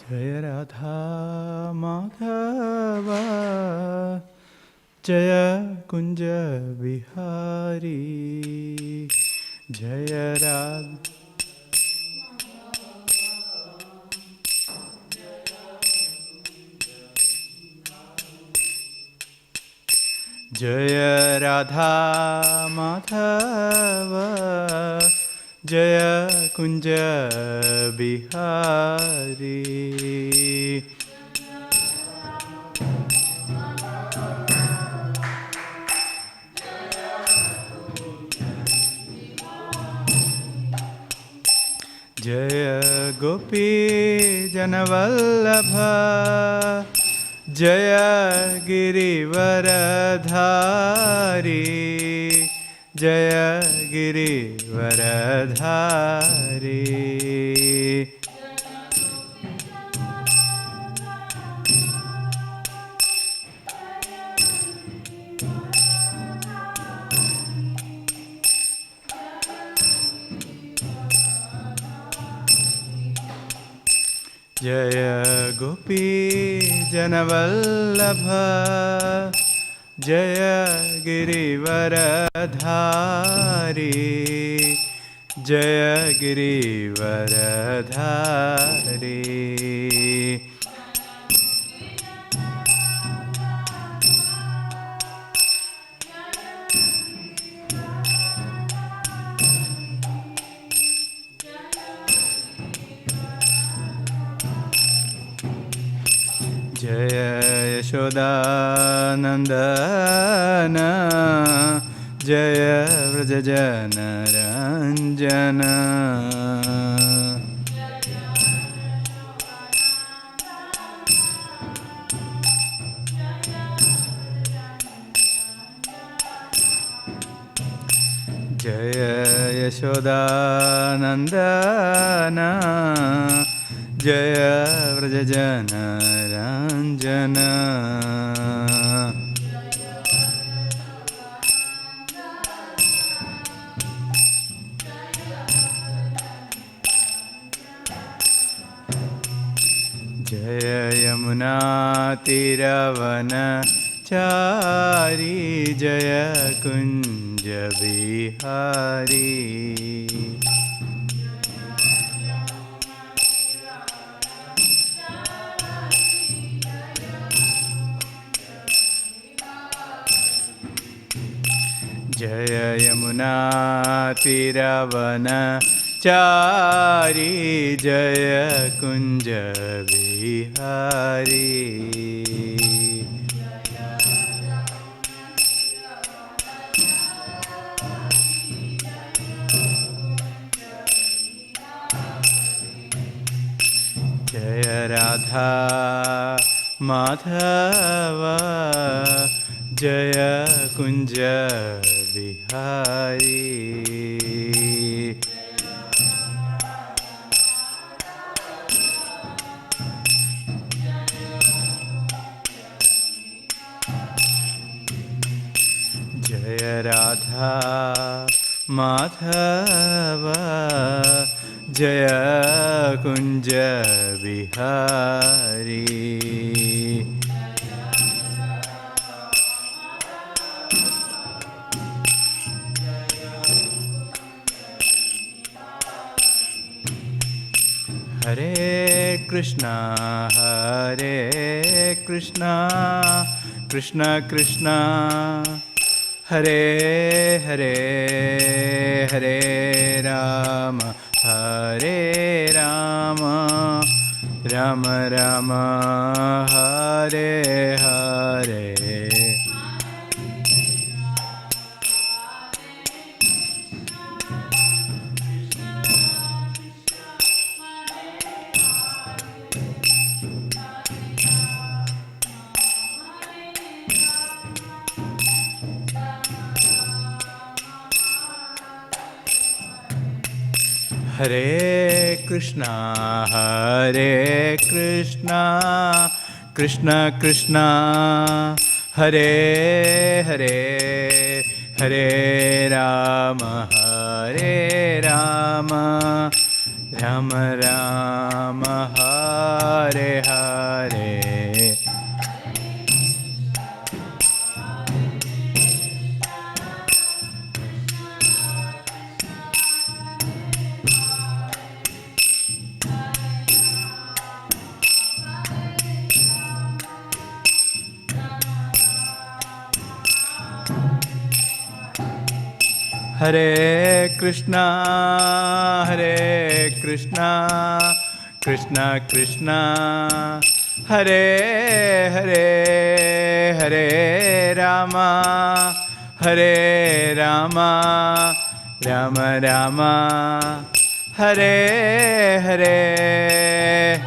Jaya Radha Madhava Jaya Kunja Vihari Jaya Radha Jaya Radha Madhava Jaya Kunja Bihari Jaya Gopi Janavallabha Jaya Girivaradhari Jaya Girivaradhari Jaya Gopi Janavallabha Jaya Girivaradhari Jaya Girivaradhari Jaya Yashodanandana Jaya Vrajajana Ranjana Jaya Yashodanandana Jaya Vrajajana Ranjana Jaya Yamuna Tiravana Chari Jaya Kunja Bihari Jaya Yamuna Tiravana Chari Jaya Kunja Bihari Jaya Radha Madhava Jaya Kunja Bihari Jaya Radha Madhava Jaya Kunja Bihari Hare Krishna Krishna Krishna Hare Hare Hare Rama Hare Rama Rama Rama Hare Hare Hare Krishna Krishna Krishna Hare Hare Hare Rama Rama Rama Hare Hare Hare Krishna, Hare Krishna, Krishna Krishna, Hare Hare, Hare Rama, Hare Rama, Rama Rama, Hare Hare.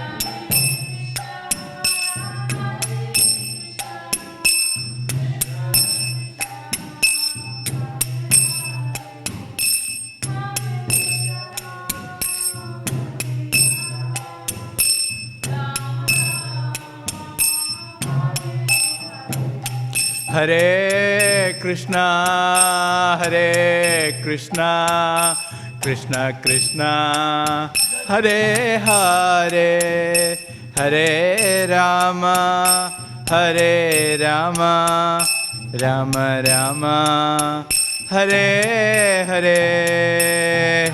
Hare Krishna, Hare Krishna, Krishna Krishna, Hare Hare, Hare Rama, Hare Rama, Rama Rama, Hare Hare.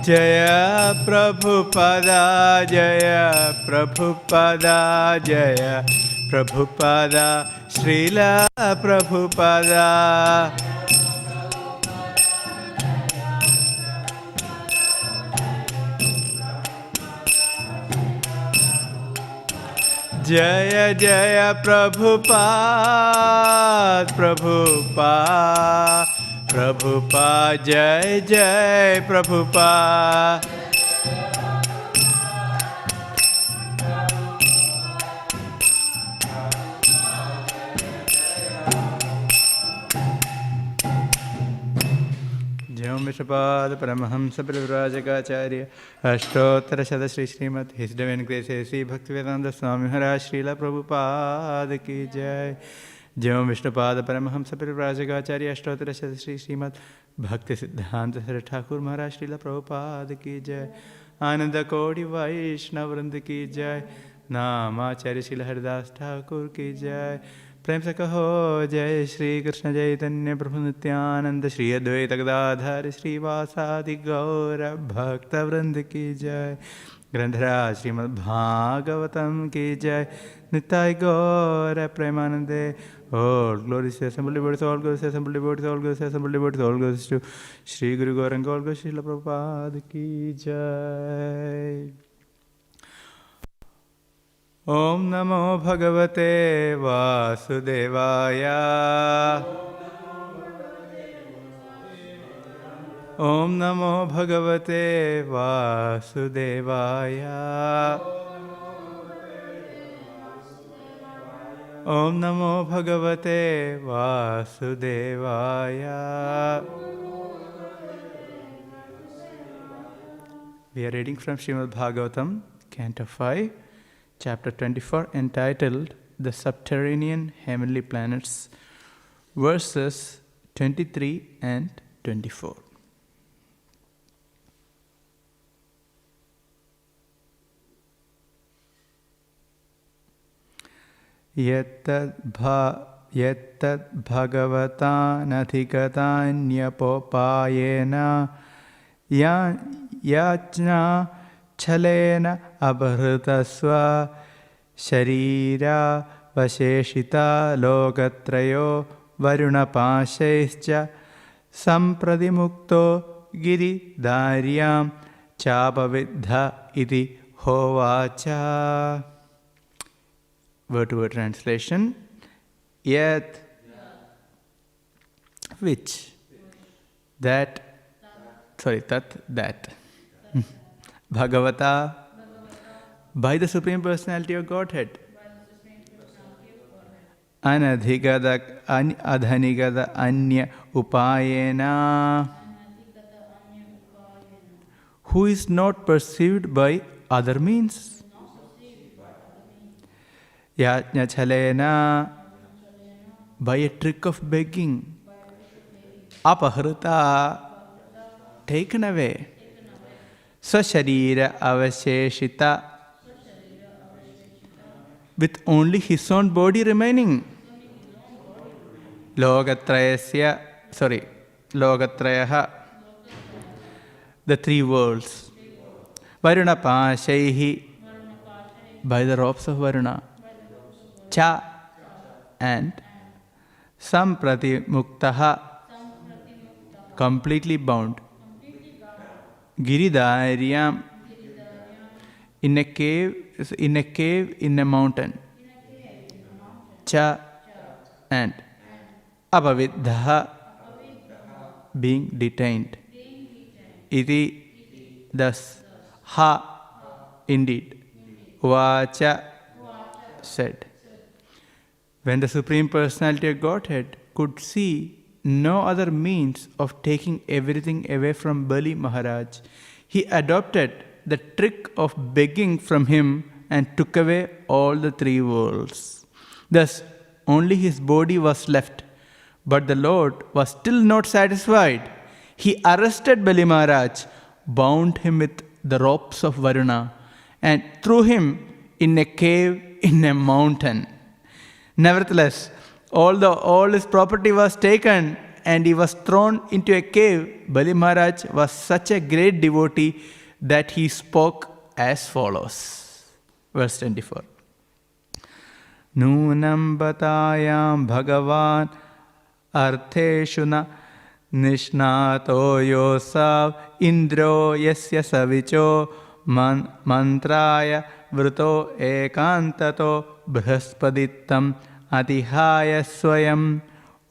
Jaya Prabhupada, Jaya Prabhupada, Jaya Prabhupada, Srila Prabhupada. Jaya Jaya Prabhupada, Prabhupada, Prabhupada, Jai Jai Prabhupada. Jai Vishnupada Paramahamsa Prabhupada Ashtottara Shada Shri Śrīmad His Divine Grace Sri Bhaktivedanta Swami Maharaj Srila Prabhupada Ki Jai. Jai Vishnupada Paramahamsa Prabhupada Ashtottara Shada Shri Śrīmad Bhakti Siddhanta Sri Thakur Maharaj Srila Prabhupada Ki Jai. Ananda Kodi Vaishnava Vrinda Ki Jai. Namacharya Srila Haridas Thakur Ki Jai. प्रेम से कहो जय श्री कृष्ण चैतन्य प्रभु नित्यानंद श्री अद्वैत गदाधर श्रीवासादि गौर भक्त वृंद की जय. ग्रंथराज श्रीमद् भागवतम की जय. निताय गौर प्रेमानंदे. All glories to assembled devotees, all glories to assembled devotees, all glories to assembled devotees, all glories to Shri Guru Gauranga, all glories to Srila Prabhupada ki jai. Om Namo Bhagavate Vasudevaya. Om Namo Bhagavate Vasudevaya. Om Namo Bhagavate Vasudevaya. We are reading from Śrīmad Bhāgavatam, Canto 5, Chapter 24, entitled The Subterranean Heavenly Planets, verses 23 and 24. Yettad bhagavatanathikatanyapopayena yajna chalena abhritasva sharira vasheshita lokatrayo varunapashaischa sampradimukto giridaryam chapavidha iti hovacha. Word-to-word translation. Yet, which, that, that. Bhagavata, by the Supreme Personality of Godhead. adhanigada anya upayena, who is not perceived by other means. Yajna chalena, by a trick of begging. Apahrita, taken away. Swasharira avasheshita, with only his own body remaining. Logatrayaha, the three worlds. Varuna Pashaihi, by the ropes of Varuna. Cha, and Samprati Muktaha, completely bound. Giridharyam, in a cave, in a mountain. Cha, and Apavidha, being detained. Iti, thus. Ha, indeed. Vacha, said. When the Supreme Personality of Godhead could see no other means of taking everything away from Bali Maharaj, he adopted the trick of begging from him and took away all the three worlds. Thus, only his body was left. But the Lord was still not satisfied. He arrested Bali Maharaj, bound him with the ropes of Varuna, and threw him in a cave in a mountain. Nevertheless, all his property was taken and he was thrown into a cave. Bali Maharaj was such a great devotee that he spoke as follows. Verse 24. Nunam batayam bhagavan artheshu na nishnato yosav indro yasya savicho mantraya vrto ekantato brahspaditam atihaya swayam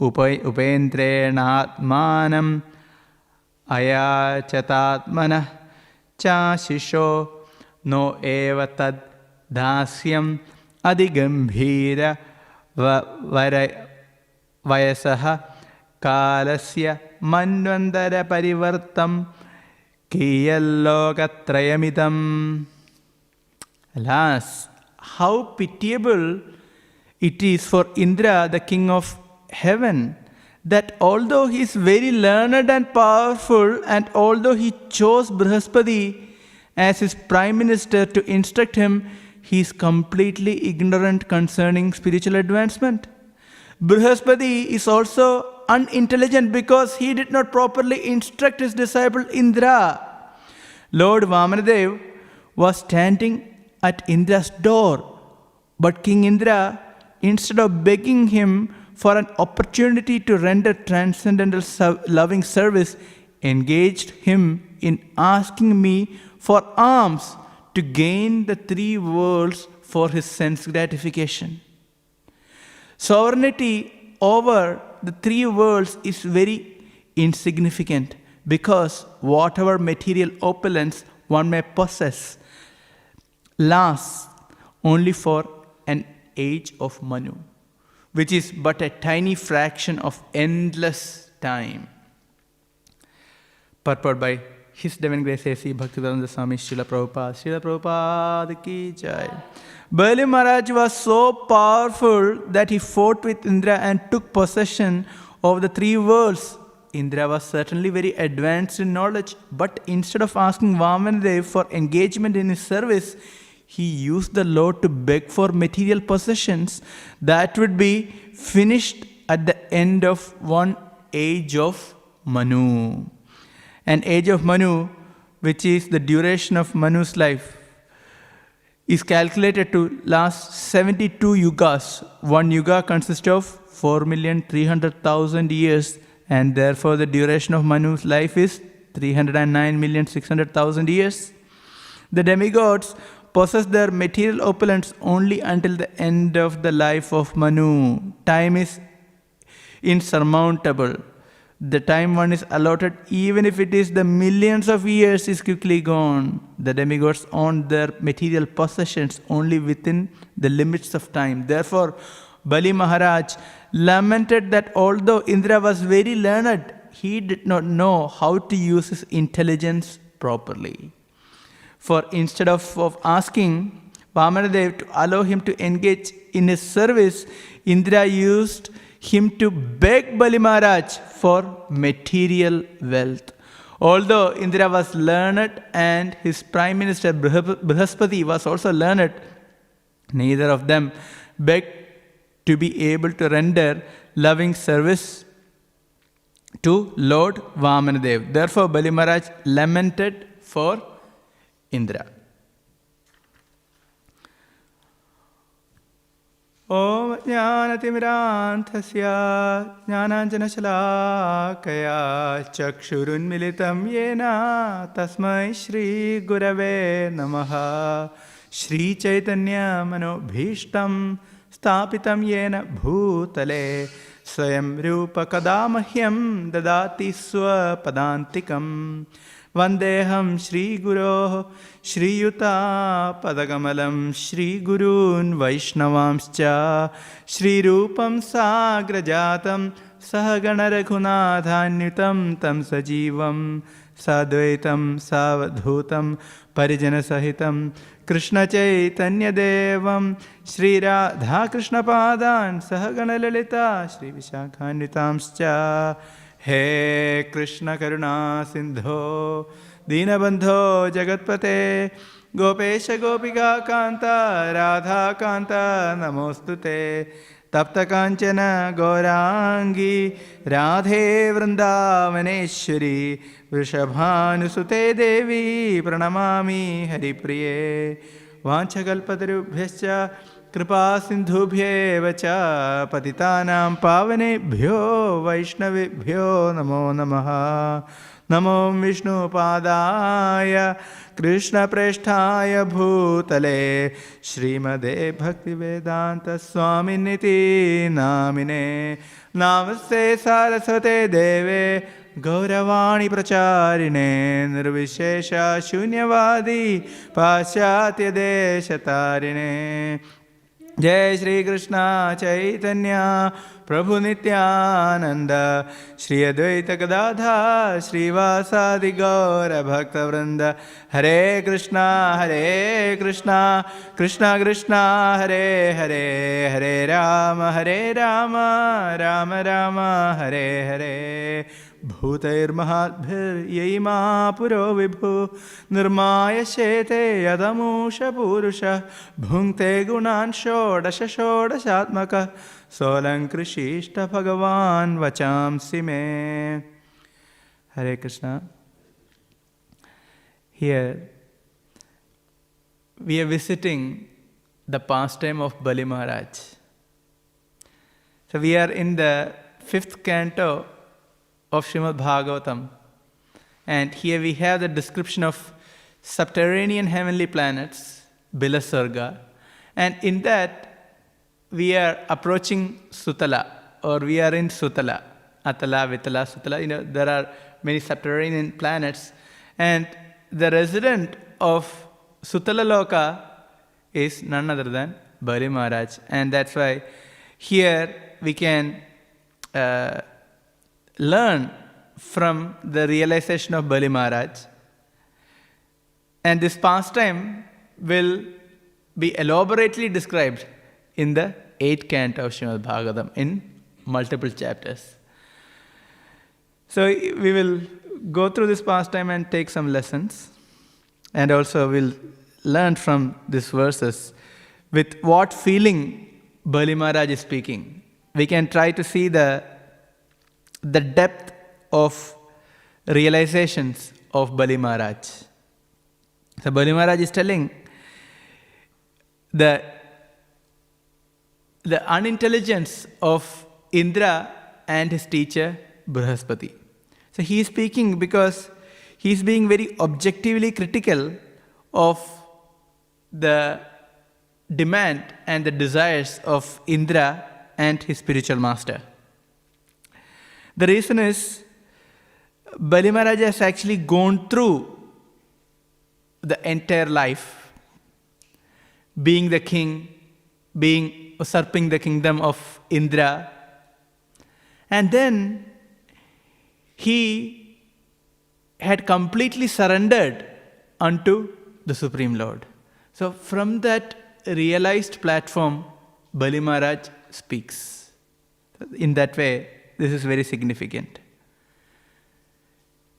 upendrenatmanam ayachatatmanah cha shisho no eva tad dasyam adigambhira vayasaha kalasya manvandara parivartam kiyallokatrayamidam. Alas, how pitiable it is for Indra, the king of heaven, that although he is very learned and powerful, and although he chose Brihaspati as his prime minister to instruct him, he is completely ignorant concerning spiritual advancement. Brihaspati is also unintelligent because he did not properly instruct his disciple Indra. Lord Vamanadev was standing at Indra's door, but King Indra, instead of begging him for an opportunity to render transcendental loving service, engaged him in asking me for alms to gain the three worlds for his sense gratification. Sovereignty over the three worlds is very insignificant because whatever material opulence one may possess lasts only for an age of Manu, which is but a tiny fraction of endless time. Purport by His Divine Grace A.C. Bhaktivedanta Swami Srila Prabhupada ki jai. Bali Maharaj was so powerful that he fought with Indra and took possession of the three worlds. Indra was certainly very advanced in knowledge, but instead of asking Vamanadev for engagement in his service, he used the Lord to beg for material possessions that would be finished at the end of one age of Manu. An age of Manu, which is the duration of Manu's life, is calculated to last 72 yugas. One yuga consists of 4,300,000 years, and therefore the duration of Manu's life is 309,600,000 years. The demigods possess their material opulence only until the end of the life of Manu. Time is insurmountable. The time one is allotted, even if it is the millions of years, is quickly gone. The demigods own their material possessions only within the limits of time. Therefore, Bali Maharaj lamented that although Indra was very learned, he did not know how to use his intelligence properly. For instead of asking Vamanadev to allow him to engage in his service, Indra used him to beg Bali Maharaj for material wealth. Although Indra was learned and his Prime Minister Brihaspati was also learned, neither of them begged to be able to render loving service to Lord Vamanadev. Therefore, Bali Maharaj lamented for Indra. Om Jnanatimirantasya Jnananjanashalakaya Chakshurunmilitam Yena Tasmai Shri Gurave Namaha Shri Chaitanya Manobhishtam Stapitam Yena Bhutale Swayam Rupa Kadamahyam Dadati Swapadantikam Vandeham Shri Guru Shri Yuta Padagamalam Shri Gurun Vaishnavamscha Shri Rupam Sagrajatam Sahagana Raghunathanyutam Tam Sajivam Sadvaitam Savadhutam Parijana Sahitam Krishna Chaitanya Devam Shri Radha Krishna Padan Sahagana Lalita Shri Vishakhanvitamscha He Krishna Karuna Sindho Dinabandho Jagatpate Gopesha Gopika Kanta Radha Kanta Namostute Tapta Kanchana Gaurangi Radhe Vrindavaneshwari Vrishabhanusute Devi Pranamami Haripriye Vanchakalpatarubhyascha Kripa Sindhubhye Vacha Patitanam Pavanebhyo Vaishnavibhyo Namo Namaha Namo Vishnu Padaya Krishna Presthaya Bhutale Śrīmad Bhaktivedanta Swami Niti Namine Namaste Saraswate Deve Gauravani Pracharine Nirvishesha Shunyavadi Paschatya Deshatarine Jai Shri Krishna Chaitanya Prabhu Nityananda Shri Advaita Gadadha Shri Vasadi Gaura Bhakta Vrinda Hare Krishna Krishna Krishna Hare Hare Hare Rama Rama Rama Hare Hare Bhutair yai Mahapuro Vibhu Nirmaya Shete Yadamusha Purusha Bhunkte Gunan Shodashatmaka Solankrishishta Bhagavan Vacham Sime. Hare Krishna. Here we are visiting the pastime of Bali Maharaj. So we are in the 5th canto of Śrīmad Bhāgavatam, and here we have the description of subterranean heavenly planets, Bilasarga, and in that we are approaching Sutala, or we are in Sutala, Atala, Vitala, Sutala. There are many subterranean planets, and the resident of Sutala Loka is none other than Bali Maharaj, and that's why here we can learn from the realization of Bali Maharaj, and this pastime will be elaborately described in the 8th canto of Śrīmad Bhāgavatam in multiple chapters. So we will go through this pastime and take some lessons, and also we'll learn from these verses with what feeling Bali Maharaj is speaking. We can try to see the depth of realizations of Bali Maharaj. So Bali Maharaj is telling the unintelligence of Indra and his teacher Brihaspati. So he is speaking because he is being very objectively critical of the demand and the desires of Indra and his spiritual master. The reason is Bali Maharaj has actually gone through the entire life, being the king, usurping the kingdom of Indra. And then he had completely surrendered unto the Supreme Lord. So from that realized platform, Bali Maharaj speaks. In that way, this is very significant.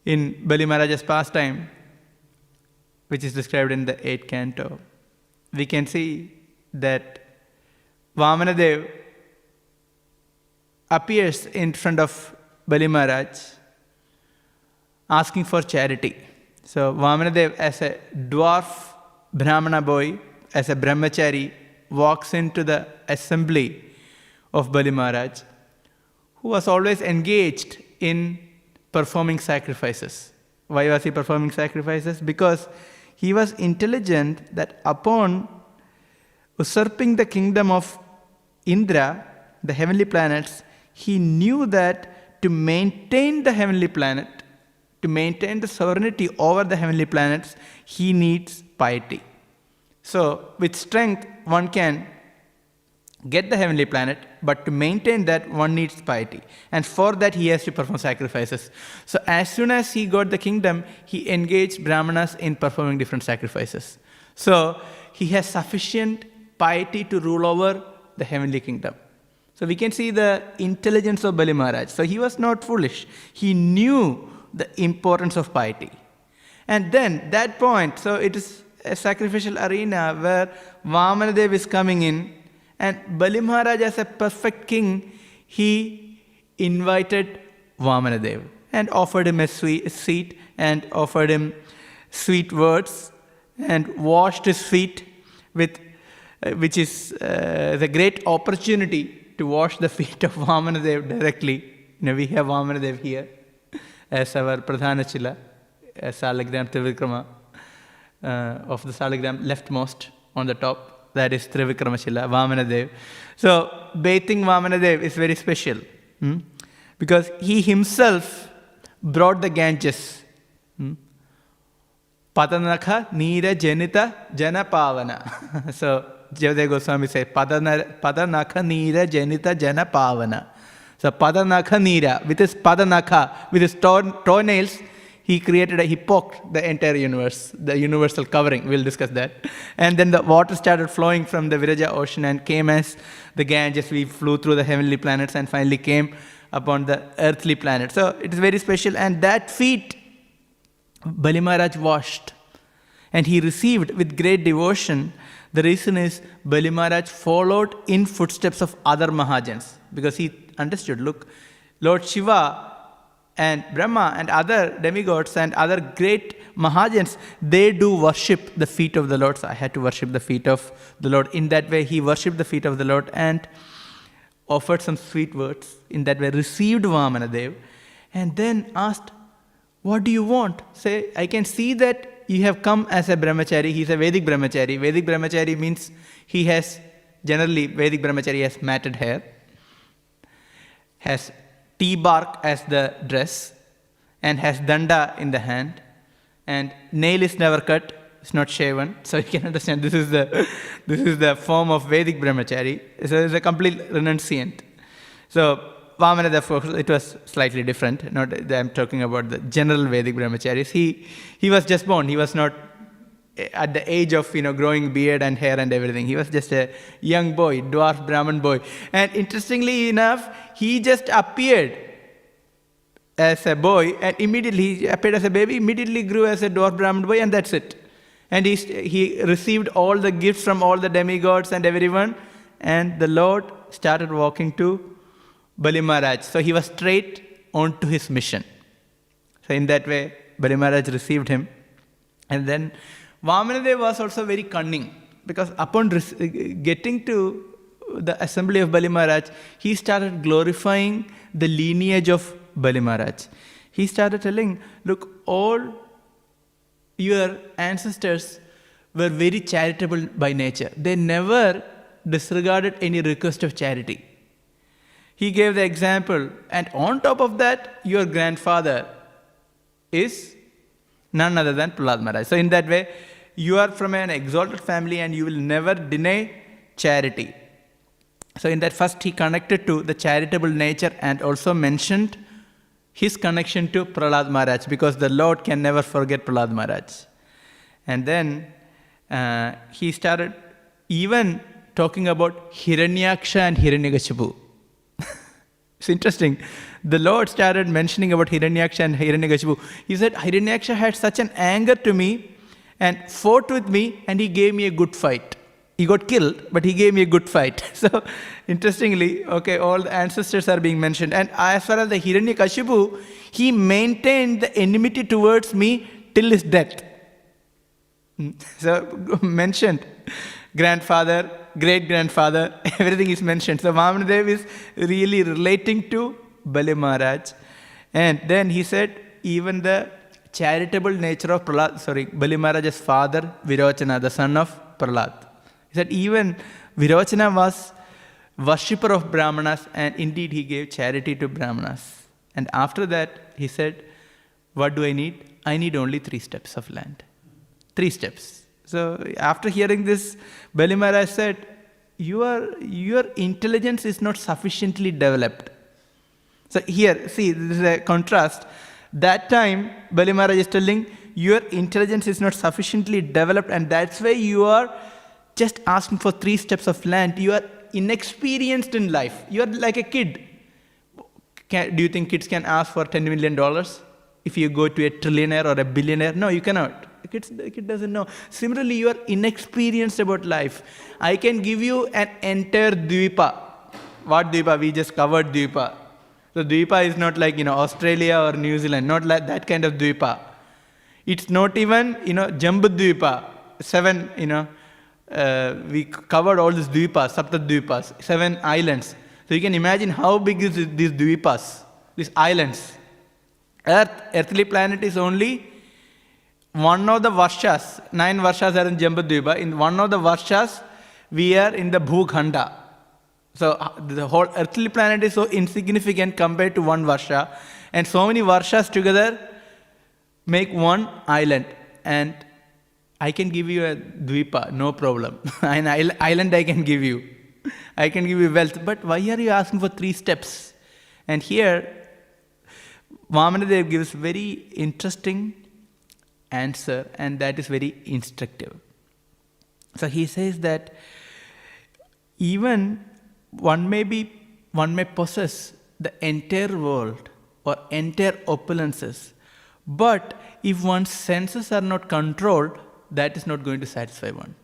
In Bali Maharaj's pastime, which is described in the 8th canto, we can see that Vamanadev appears in front of Bali Maharaj asking for charity. So Vamanadev, as a dwarf Brahmana boy, as a brahmachari, walks into the assembly of Bali Maharaj, who was always engaged in performing sacrifices. Why was he performing sacrifices? Because he was intelligent that upon usurping the kingdom of Indra, the heavenly planets, he knew that to maintain the heavenly planet, to maintain the sovereignty over the heavenly planets, he needs piety. So, with strength, one can get the heavenly planet, but to maintain that, one needs piety. And for that, he has to perform sacrifices. So, as soon as he got the kingdom, he engaged Brahmanas in performing different sacrifices. So, he has sufficient piety to rule over the heavenly kingdom. So, we can see the intelligence of Bali Maharaj. So, he was not foolish. He knew the importance of piety. And then, that point, so it is a sacrificial arena where Vamanadev is coming in, and Bali Maharaj, as a perfect king, he invited Vamanadev and offered him a seat and offered him sweet words and washed his feet with, which is the great opportunity to wash the feet of Vamanadev directly. We have Vamanadev here as our Pradhana Chila, Salagram Trivikrama, of the Salagram leftmost on the top. That is Trivikramashila, Vamanadev. So, bathing Vamanadev is very special. Because he himself brought the Ganges. Padanakha Nira Janita Jana Pavana. So, Jayadeva Goswami says, Padanakha Nira Janita Jana Pavana. So, Padanakha Nira, with his Padanakha, with his toenails, he poked the entire universe, the universal covering. We'll discuss that. And then the water started flowing from the Viraja ocean and came as the Ganges. We flew through the heavenly planets and finally came upon the earthly planet. So it is very special. And that feet, Bali Maharaj washed. And he received with great devotion. The reason is Bali Maharaj followed in footsteps of other Mahajans. Because he understood, look, Lord Shiva and Brahma and other demigods and other great Mahajans, they do worship the feet of the Lord. So I had to worship the feet of the Lord. In that way, he worshipped the feet of the Lord and offered some sweet words. In that way, received Vamanadev and then asked, what do you want? Say, I can see that you have come as a brahmachari. He's a Vedic brahmachari. Vedic brahmachari means he has, generally, Vedic brahmachari has matted hair, has tea bark as the dress, and has danda in the hand, and nail is never cut, it's not shaven. So you can understand this is the form of Vedic brahmachari. So it's a complete renunciant. So Vamanadev, of course, it was slightly different. Not I'm talking about the general Vedic brahmacharis. He was just born. He was not at the age of growing beard and hair and everything. He was just a young boy, dwarf Brahmin boy. And interestingly enough, he just appeared as a boy and immediately he appeared as a baby, immediately grew as a dwarf Brahmin boy, and that's it. And he received all the gifts from all the demigods and everyone, and the Lord started walking to Bali Maharaj. So he was straight on to his mission. So in that way, Bali Maharaj received him. And then Vamanadev was also very cunning, because upon getting to the assembly of Bali Maharaj, he started glorifying the lineage of Bali Maharaj. He started telling, look, all your ancestors were very charitable by nature. They never disregarded any request of charity. He gave the example, and on top of that, your grandfather is none other than Prahlad Maharaj. So in that way, you are from an exalted family and you will never deny charity. So in that first he connected to the charitable nature and also mentioned his connection to Prahlad Maharaj, because the Lord can never forget Prahlad Maharaj. And then he started even talking about Hiranyaksha and Hiranyakashipu. It's interesting. The Lord started mentioning about Hiranyaksha and Hiranyakashipu. He said, Hiranyaksha had such an anger to me and fought with me, and he gave me a good fight. He got killed, but he gave me a good fight. So, interestingly, okay, all the ancestors are being mentioned. And as far as the Hiranyakashipu, he maintained the enmity towards me till his death. So, mentioned. Grandfather, great-grandfather, everything is mentioned. So, Vamanadev is really relating to Bali Maharaj. And then he said, even the charitable nature of Bali Maharaj's father, Virochana, the son of Prahlad. He said even Virochana was worshipper of Brahmanas, and indeed he gave charity to Brahmanas. And after that, he said, what do I need? I need only 3 steps of land. 3 steps. So after hearing this, Bali Maharaj said, your intelligence is not sufficiently developed. So here, see, this is a contrast. That time, Bali Maharaj is telling, your intelligence is not sufficiently developed, and that's why you are just asking for 3 steps of land. You are inexperienced in life. You are like a kid. Do you think kids can ask for $10 million if you go to a trillionaire or a billionaire? No, you cannot. The kid doesn't know. Similarly, you are inexperienced about life. I can give you an entire Dvipa. What Dvipa? We just covered Dvipa. So Dvipa is not like, Australia or New Zealand, not like that kind of Dvipa. It's not even, Jambu Dvipa. 7, we covered all these Dvipas, Sapta Dvipas, 7 islands. So you can imagine how big is these Dvipas, these islands. Earthly planet is only one of the Varshas. 9 Varshas are in Jambu Dvipa. In one of the Varshas, we are in the Bhukhanda. So the whole earthly planet is so insignificant compared to one Varsha. And so many Varshas together make one island. And I can give you a Dvipa, no problem. An island I can give you. I can give you wealth. But why are you asking for 3 steps? And here, Vamanadev gives very interesting answer, and that is very instructive. So he says that even one may possess the entire world or entire opulences, but if one's senses are not controlled, that is not going to satisfy one.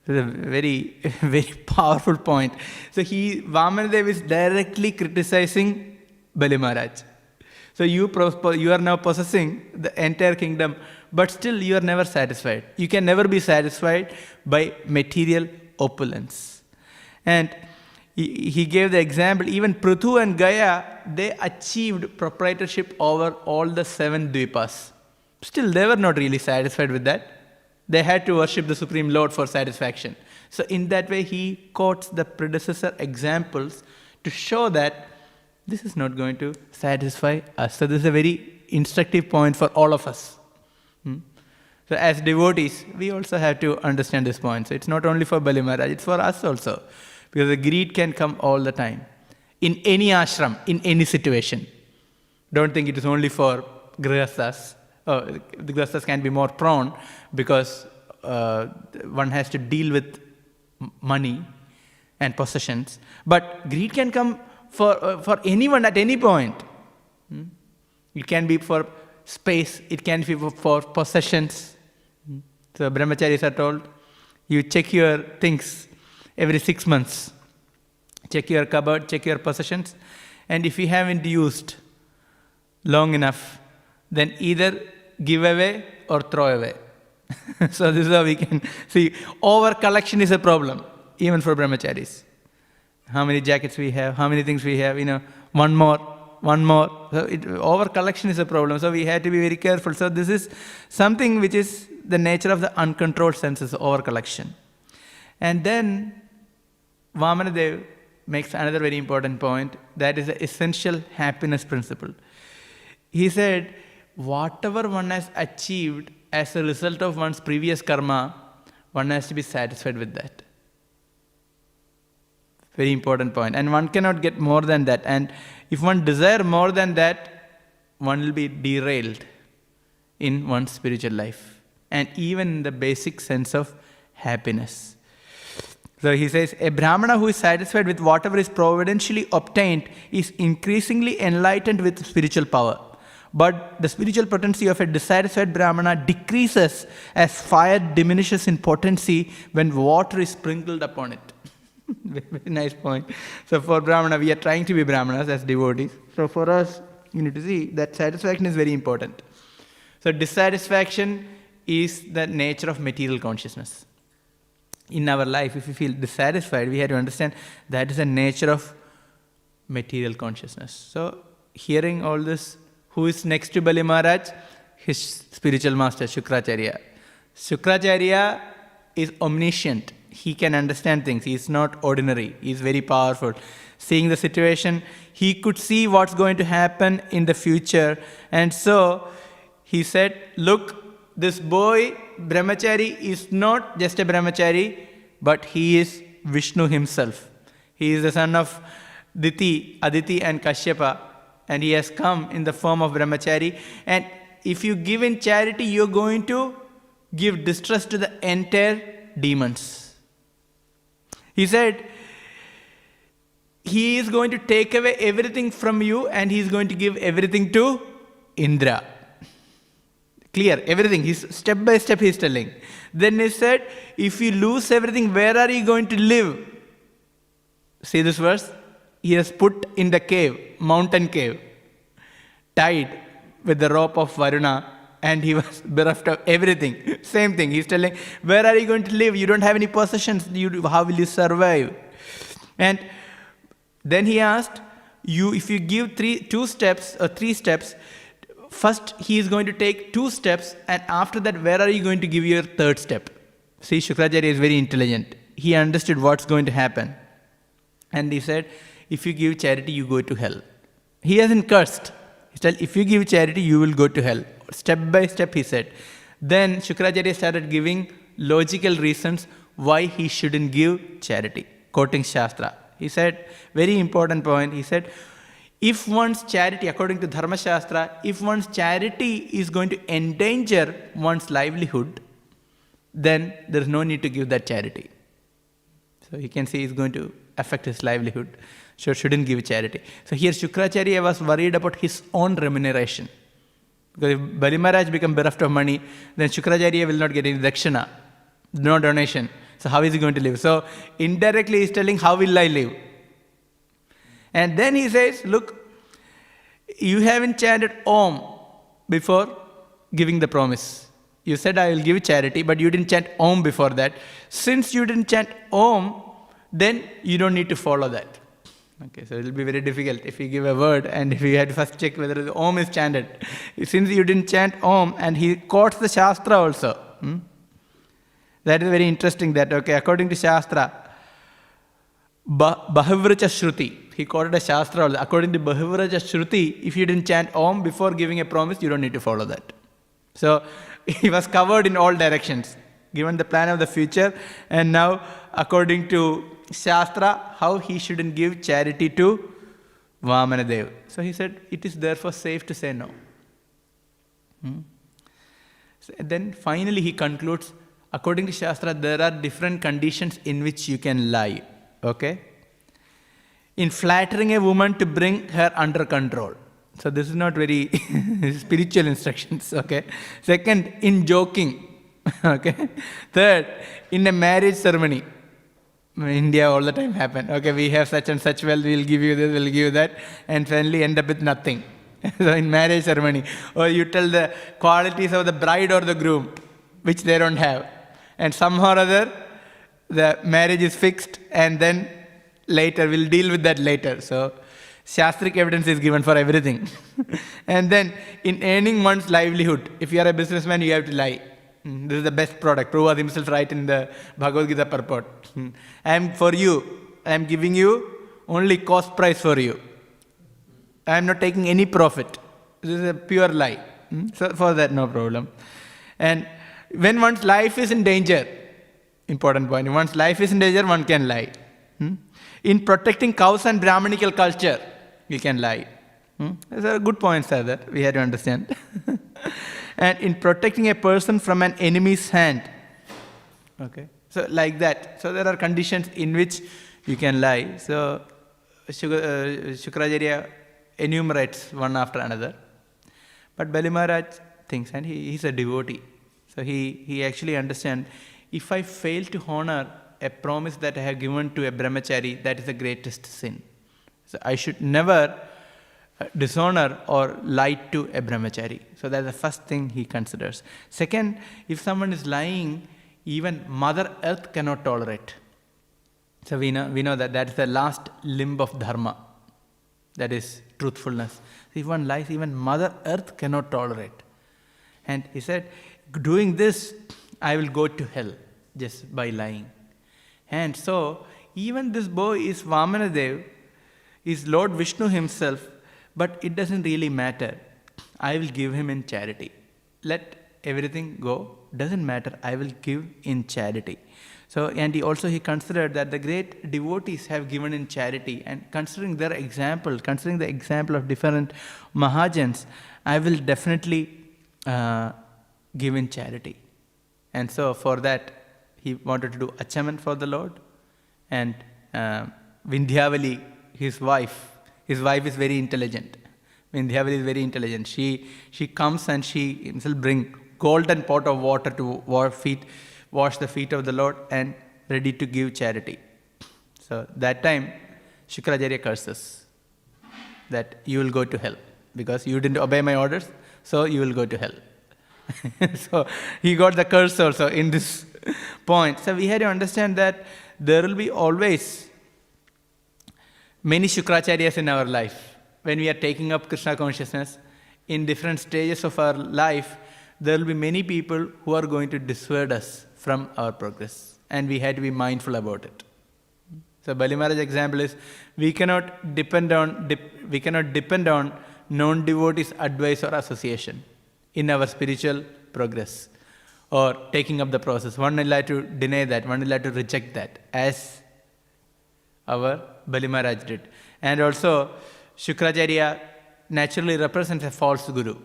It's a very, very powerful point. So Vamanadev is directly criticizing Bali Maharaj. So you are now possessing the entire kingdom, but still you are never satisfied. You can never be satisfied by material opulence. And he gave the example, even Prithu and Gaya, they achieved proprietorship over all the 7 Dvipas. Still, they were not really satisfied with that. They had to worship the Supreme Lord for satisfaction. So in that way, he quotes the predecessor examples to show that this is not going to satisfy us. So this is a very instructive point for all of us. So as devotees, we also have to understand this point. So it's not only for Bali Maharaj, it's for us also. Because the greed can come all the time. In any ashram, in any situation. Don't think it is only for grihasthas. The grihasthas can be more prone because one has to deal with money and possessions. But greed can come for anyone at any point. It can be for space, it can be for possessions. So brahmacharis are told, you check your things every 6 months. Check your cupboard, check your possessions. And if you haven't used long enough, then either give away or throw away. So this is how we can see. Over collection is a problem, even for brahmacharis. How many jackets we have, how many things we have, one more. So over collection is a problem. So we have to be very careful. So this is something which is the nature of the uncontrolled senses, over collection. And then Vamanadev makes another very important point, that is the essential happiness principle. He said, whatever one has achieved as a result of one's previous karma, one has to be satisfied with that. Very important point. And one cannot get more than that. And if one desire more than that, one will be derailed in one's spiritual life. And even in the basic sense of happiness. So he says, a Brahmana who is satisfied with whatever is providentially obtained is increasingly enlightened with spiritual power. But the spiritual potency of a dissatisfied Brahmana decreases as fire diminishes in potency when water is sprinkled upon it. Very nice point. So for Brahmana, we are trying to be Brahmanas as devotees. So for us, you need to see that satisfaction is very important. So dissatisfaction is the nature of material consciousness. In our life, if we feel dissatisfied, we have to understand that is the nature of material consciousness. So hearing all this, who is next to Bali Maharaj? His spiritual master, Śrīcārya. Śrīcārya is omniscient. He can understand things. He is not ordinary. He is very powerful. Seeing the situation, he could see what's going to happen in the future. And so he said, look, this boy, Brahmachari, is not just a Brahmachari, but he is Vishnu himself. He is the son of Aditi and Kashyapa. And he has come in the form of Brahmachari. And if you give in charity, you're going to give distress to the entire demons. He said, he is going to take away everything from you and he is going to give everything to Indra. Clear, everything. He's step by step he's telling. Then he said, if you lose everything, where are you going to live? See this verse? He has put in the cave, mountain cave, tied with the rope of Varuna, and he was bereft of everything. Same thing. He's telling, where are you going to live? You don't have any possessions. How will you survive? And then he asked, if you give three steps, first he is going to take 2 steps, and after that, where are you going to give your 3rd step? See, Śrīcārya is very intelligent. He understood what's going to happen. And he said, if you give charity, you go to hell. He hasn't cursed. He said, if you give charity, you will go to hell. Step by step, he said. Then Śrīcārya started giving logical reasons why he shouldn't give charity, quoting Shastra. He said, very important point, he said, if one's charity, according to Dharma Shastra, if one's charity is going to endanger one's livelihood, then there is no need to give that charity. So you can see it's going to affect his livelihood. So shouldn't give charity. So here Śrīcārya was worried about his own remuneration. Because if Bali Maharaj becomes bereft of money, then Śrīcārya will not get any dakshina, no donation. So how is he going to live? So indirectly he is telling, how will I live? And then he says, look, you haven't chanted Om before giving the promise. You said, I will give charity, but you didn't chant Om before that. Since you didn't chant Om, then you don't need to follow that. Okay, so it will be very difficult if you give a word and if you had to first check whether the Om is chanted. Since you didn't chant Om, and he quotes the Shastra also. That is very interesting that, okay, according to Shastra, Bahivracha Shruti. He quoted a Shastra also. According to Bahivracha Shruti, if you didn't chant Om before giving a promise, you don't need to follow that. So he was covered in all directions, given the plan of the future. And now, according to Shastra, how he shouldn't give charity to Vamanadev. So he said, it is therefore safe to say no. So then finally he concludes, according to Shastra, there are different conditions in which you can lie. Okay? In flattering a woman to bring her under control. So this is not very spiritual instructions. Okay? Second, in joking. Okay? Third, in a marriage ceremony. In India all the time happen. Okay, we have such and such wealth, we'll give you this, we'll give you that, and finally end up with nothing. So in marriage ceremony, or you tell the qualities of the bride or the groom, which they don't have. And somehow or other, the marriage is fixed, and then later, we'll deal with that later. So, Shastric evidence is given for everything. And then, in earning one's livelihood, if you are a businessman, you have to lie. This is the best product. Prabhupada himself writes in the Bhagavad Gita purport. I am for you. I am giving you only cost price for you. I am not taking any profit. This is a pure lie. So for that, no problem. And when one's life is in danger, important point, if one's life is in danger, one can lie. In protecting cows and Brahmanical culture, you can lie. Those are good points that we have to understand. And in protecting a person from an enemy's hand. Okay. So like that. So there are conditions in which you can lie. So Shukracharya enumerates one after another. But Bali Maharaj thinks, and he's a devotee. So he actually understands, if I fail to honor a promise that I have given to a brahmachari, that is the greatest sin. So I should never dishonor or lie to a brahmachari. So that's the first thing he considers. Second, if someone is lying, even Mother Earth cannot tolerate. So we know that is the last limb of dharma. That is truthfulness. So if one lies, even Mother Earth cannot tolerate. And he said, doing this, I will go to hell just by lying. And so, even this boy is Vamanadev, is Lord Vishnu himself, but it doesn't really matter. I will give him in charity. Let everything go. Doesn't matter. I will give in charity. So, and he considered that the great devotees have given in charity, and considering their example, considering the example of different Mahajans, I will definitely give in charity. And so for that, he wanted to do Achaman for the Lord. And Vindhyavali, his wife is very intelligent. Vindhyavali is very intelligent. She comes and she himself bring golden pot of water to wash the feet of the Lord and ready to give charity. So that time, Shukracharya curses that you will go to hell because you didn't obey my orders, so you will go to hell. So he got the curse also in this point. So we had to understand that there will be always many Shukracharyas in our life. When we are taking up Krishna consciousness, in different stages of our life, there will be many people who are going to dissuade us from our progress. And we had to be mindful about it. So Bali Maharaj's example is, we cannot depend on non-devotees' advice or association in our spiritual progress or taking up the process. One will have to deny that, one will have to reject that, as our Bali Maharaj did. And also, Shukracharya naturally represents a false guru.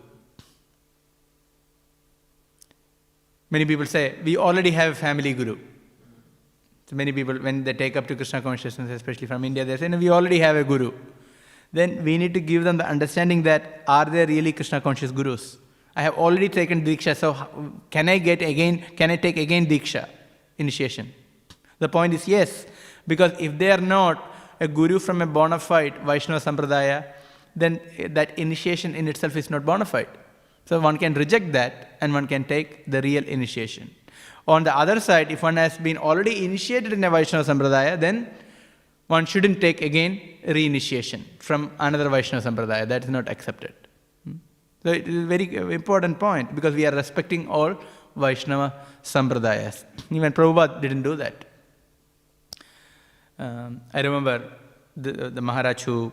Many people say, we already have a family guru. So many people, when they take up to Krishna consciousness, especially from India, they say, no, we already have a guru. Then we need to give them the understanding that, are they really Krishna conscious gurus? I have already taken Diksha, so can I take again Diksha, initiation? The point is yes, because if they are not a guru from a bona fide Vaishnava Sampradaya, then that initiation in itself is not bona fide. So one can reject that and one can take the real initiation. On the other side, if one has been already initiated in a Vaishnava Sampradaya, then one shouldn't take again reinitiation from another Vaishnava Sampradaya. That is not accepted. So it is a very important point, because we are respecting all Vaishnava Sampradayas. Even Prabhupada didn't do that. I remember the Maharaj who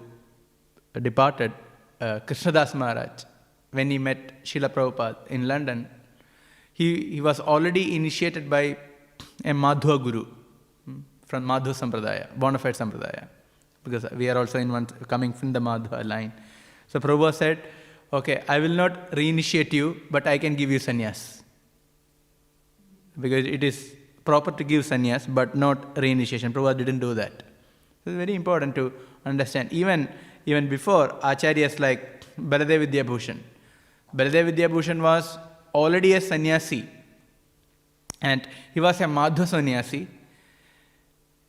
departed, Krishnadas Maharaj, when he met Srila Prabhupada in London, he was already initiated by a Madhva Guru from Madhva Sampradaya, bona fide Sampradaya, because we are also coming from the Madhva line. So Prabhupada said, okay, I will not reinitiate you, but I can give you sannyas. Because it is proper to give sannyas, but not reinitiation. Prabhupada didn't do that. So it's very important to understand. Even before, acharyas like Baladev Vidyabhushan. Baladev Vidyabhushan was already a sannyasi. And he was a Madhva sannyasi.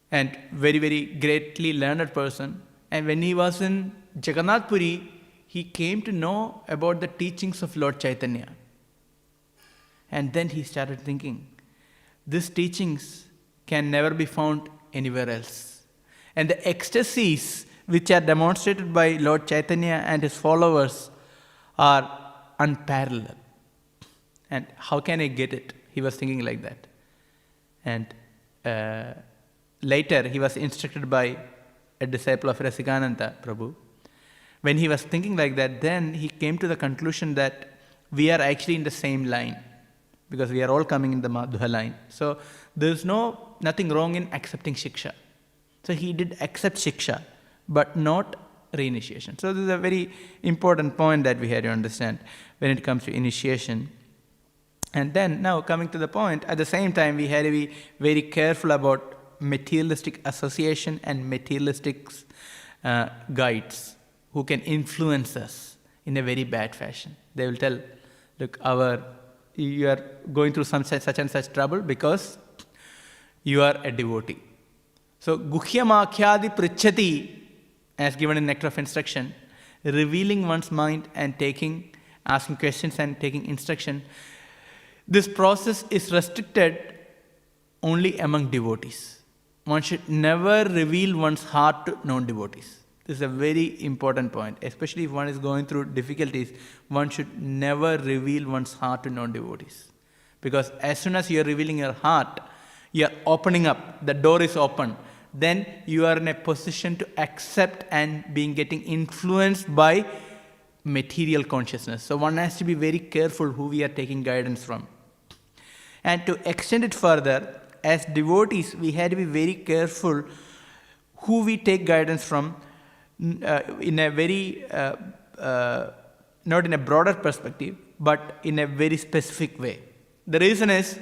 And very, very greatly learned person. And when he was in Jagannath Puri, he came to know about the teachings of Lord Chaitanya. And then he started thinking, these teachings can never be found anywhere else. And the ecstasies which are demonstrated by Lord Chaitanya and his followers are unparalleled. And how can I get it? He was thinking like that. And later he was instructed by a disciple of Rasikananda Prabhu. When he was thinking like that, then he came to the conclusion that we are actually in the same line, because we are all coming in the Madhva line. So there is nothing wrong in accepting Shiksha. So he did accept shiksha, but not reinitiation. So this is a very important point that we have to understand when it comes to initiation. And then now coming to the point, at the same time we had to be very careful about materialistic association and materialistic guides who can influence us in a very bad fashion. They will tell, look, you are going through such and such trouble because you are a devotee. So guhyamakyadi pritchati, as given in Nectar of Instruction, revealing one's mind and asking questions and taking instruction. This process is restricted only among devotees. One should never reveal one's heart to non-devotees. This is a very important point. Especially if one is going through difficulties, one should never reveal one's heart to non-devotees. Because as soon as you are revealing your heart, you are opening up, the door is open. Then you are in a position to accept and getting influenced by material consciousness. So one has to be very careful who we are taking guidance from. And to extend it further, as devotees, we had to be very careful who we take guidance from in a very, not in a broader perspective, but in a very specific way. The reason is,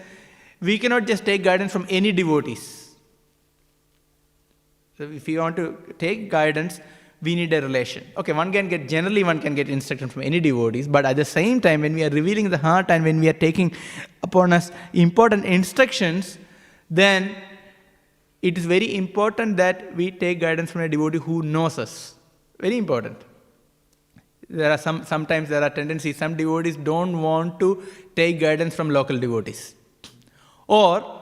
we cannot just take guidance from any devotees. So if you want to take guidance, we need a relation. Okay, generally one can get instruction from any devotees, but at the same time, when we are revealing the heart and when we are taking upon us important instructions, then it is very important that we take guidance from a devotee who knows us. Very important. Sometimes there are tendencies, some devotees don't want to take guidance from local devotees. Or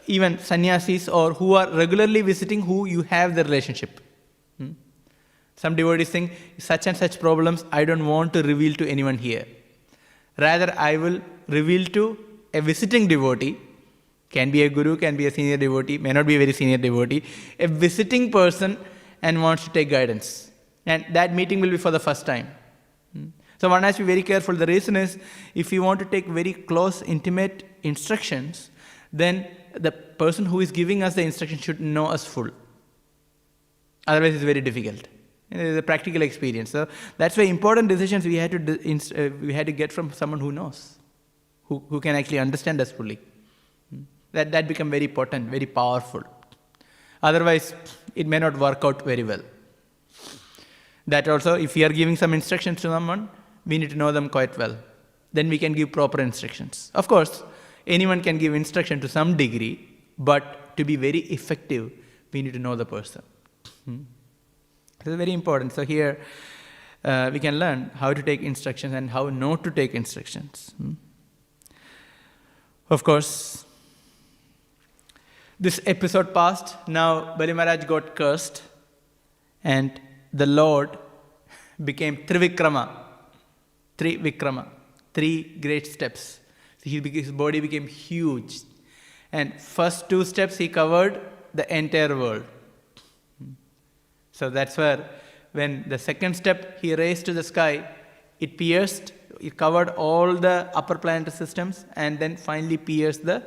even sannyasis, or who are regularly visiting, who you have the relationship. Some devotees think, such and such problems I don't want to reveal to anyone here. Rather, I will reveal to a visiting devotee, can be a guru, can be a senior devotee, may not be a very senior devotee, a visiting person and wants to take guidance. And that meeting will be for the first time. So one has to be very careful. The reason is, if you want to take very close, intimate instructions, then the person who is giving us the instruction should know us full. Otherwise it's very difficult. It is a practical experience. So that's why important decisions we had to get from someone who knows, who can actually understand us fully. That become very potent, very powerful. Otherwise, it may not work out very well. That also, if we are giving some instructions to someone, we need to know them quite well. Then we can give proper instructions. Of course, anyone can give instruction to some degree, but to be very effective, we need to know the person. This is very important. So here, we can learn how to take instructions and how not to take instructions. Of course, this episode passed. Now Bali Maharaj got cursed, and the Lord became Trivikrama, three great steps. So his body became huge, and first 2 steps he covered the entire world. So that's where, when the second step he raised to the sky, it covered all the upper planetary systems, and then finally pierced the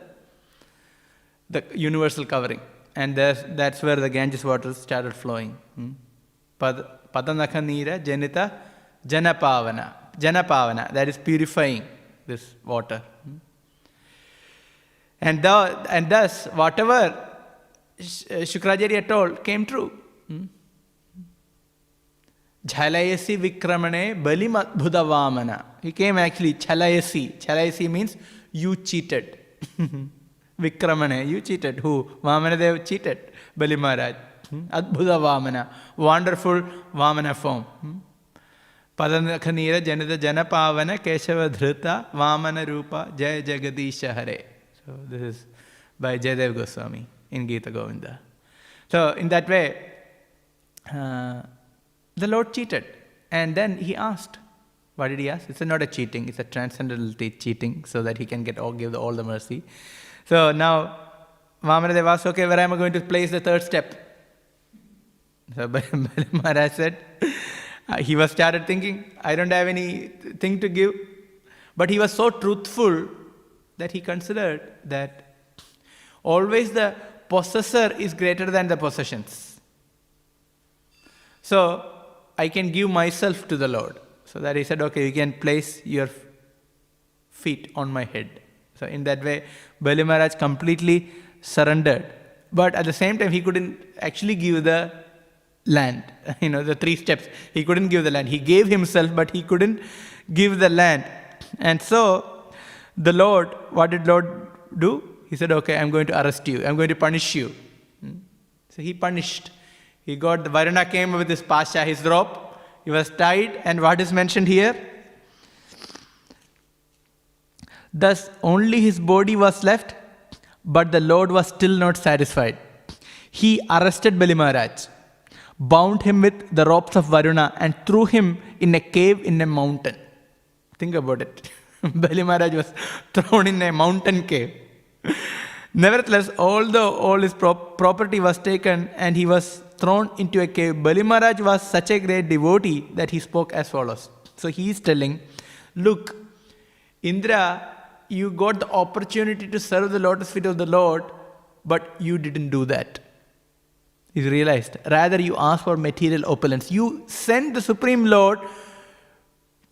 universal covering. And that's where the Ganges waters started flowing. Padanakha Neera Janita Janapavana, that is purifying this water. And thus, whatever Shukracharya told came true. Jhalayasi Vikramane Balimadbhuda Vamana. He came actually Chalayasi. Chalayasi means you cheated. Vikramane, you cheated. Who? Vamanadev cheated. Bali Maharaj. Adbhuda Vamana. Wonderful Vamana form. Padanakhanira Janita Janapavana Keshava Dhrita Vamana Rupa Jaya Jagadisha Hare. So this is by Jayadev Goswami in Gita Govinda. So in that way, the Lord cheated. And then he asked, what did he ask? It's not a cheating, it's a transcendental cheating, so that he can give all the mercy. So now Vamanadev asked, okay, where am I going to place the third step? So Bali Maharaj said, he was started thinking, I don't have anything to give. But he was so truthful that he considered that always the possessor is greater than the possessions. So I can give myself to the Lord. So that he said, okay, you can place your feet on my head. So in that way, Bali Maharaj completely surrendered. But at the same time, he couldn't actually give the land. The 3 steps. He couldn't give the land. He gave himself, but he couldn't give the land. And so the Lord, what did Lord do? He said, okay, I'm going to arrest you. I'm going to punish you. So he punished. He got, the Varuna came with his pasha, his rope. He was tied. And what is mentioned here? Thus only his body was left, but the Lord was still not satisfied. He arrested Bali Maharaj, bound him with the ropes of Varuna, and threw him in a cave in a mountain. Think about it. Bali Maharaj was thrown in a mountain cave. Nevertheless, although all his property was taken and he was thrown into a cave, Bali Maharaj was such a great devotee that he spoke as follows. So he is telling, look, Indra, you got the opportunity to serve the lotus feet of the Lord, but you didn't do that. He realized. Rather, you asked for material opulence. You sent the Supreme Lord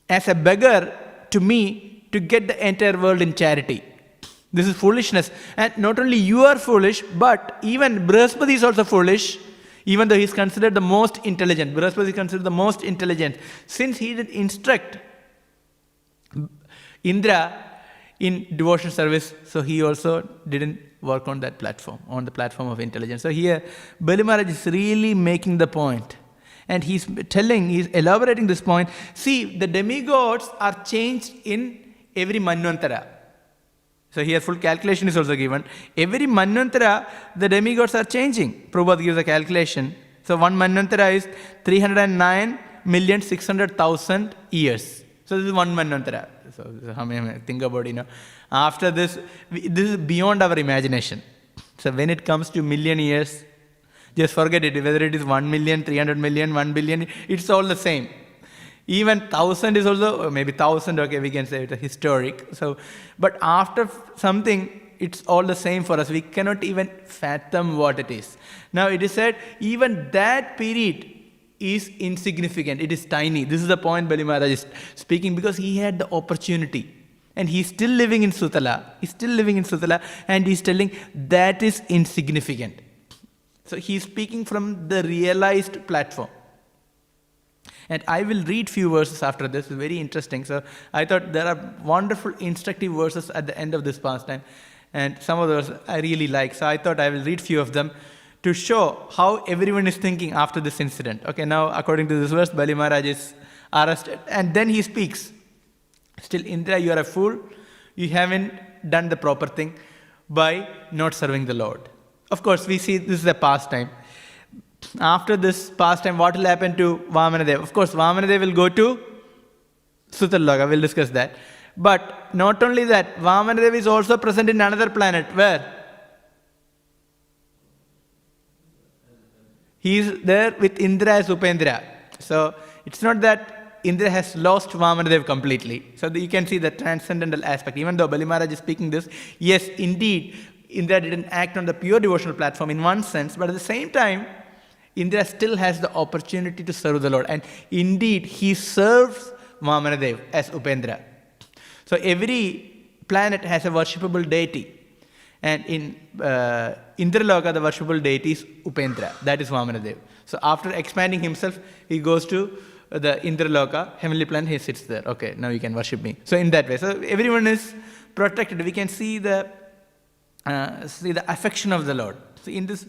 as a beggar to me to get the entire world in charity. This is foolishness. And not only you are foolish, but even Brihaspati is also foolish, even though he is considered the most intelligent. Brihaspati is considered the most intelligent. Since he did instruct Indra in devotion service, so he also didn't work on that platform, on the platform of intelligence. So here, Bali Maharaj is really making the point. And he's elaborating this point. See, the demigods are changed in every Manvantara. So here full calculation is also given. Every Manvantara, the demigods are changing. Prabhupada gives a calculation. So one Manvantara is 309,600,000 years. So this is one Manvantara. So how many think about, after this is beyond our imagination. So when it comes to million years, just forget it. Whether it is 1 million, 300 million, 1 billion, it's all the same. Even 1,000 is also, maybe 1,000, okay, we can say it's historic. So, but after something, it's all the same for us. We cannot even fathom what it is. Now it is said, even that period is insignificant. It is tiny. This is the point Bali Maharaj is speaking, because he had the opportunity. And he's still living in Sutala. He's still living in Sutala, and he's telling that is insignificant. So he's speaking from the realized platform. And I will read few verses after this. It's very interesting. So I thought there are wonderful instructive verses at the end of this pastime. And some of those I really like. So I thought I will read few of them to show how everyone is thinking after this incident. Okay, now according to this verse, Bali Maharaj is arrested. And then he speaks. Still, Indra, you are a fool. You haven't done the proper thing by not serving the Lord. Of course, we see this is a pastime. After this pastime, what will happen to Vamanadev? Of course, Vamanadev will go to Sutaloka. We'll discuss that. But not only that, Vamanadev is also present in another planet. Where? He is there with Indra as Upendra. So it's not that Indra has lost Vamanadev completely. So you can see the transcendental aspect. Even though Bali Maharaj is speaking this, yes, indeed, Indra didn't act on the pure devotional platform in one sense, but at the same time, Indra still has the opportunity to serve the Lord. And indeed, he serves Vamanadev as Upendra. So every planet has a worshipable deity. And in Indraloka, the worshipable deity is Upendra. That is Vamanadev. So after expanding himself, he goes to the Indraloka, heavenly planet, he sits there. Okay, now you can worship me. So in that way. So everyone is protected. We can see the affection of the Lord. So in this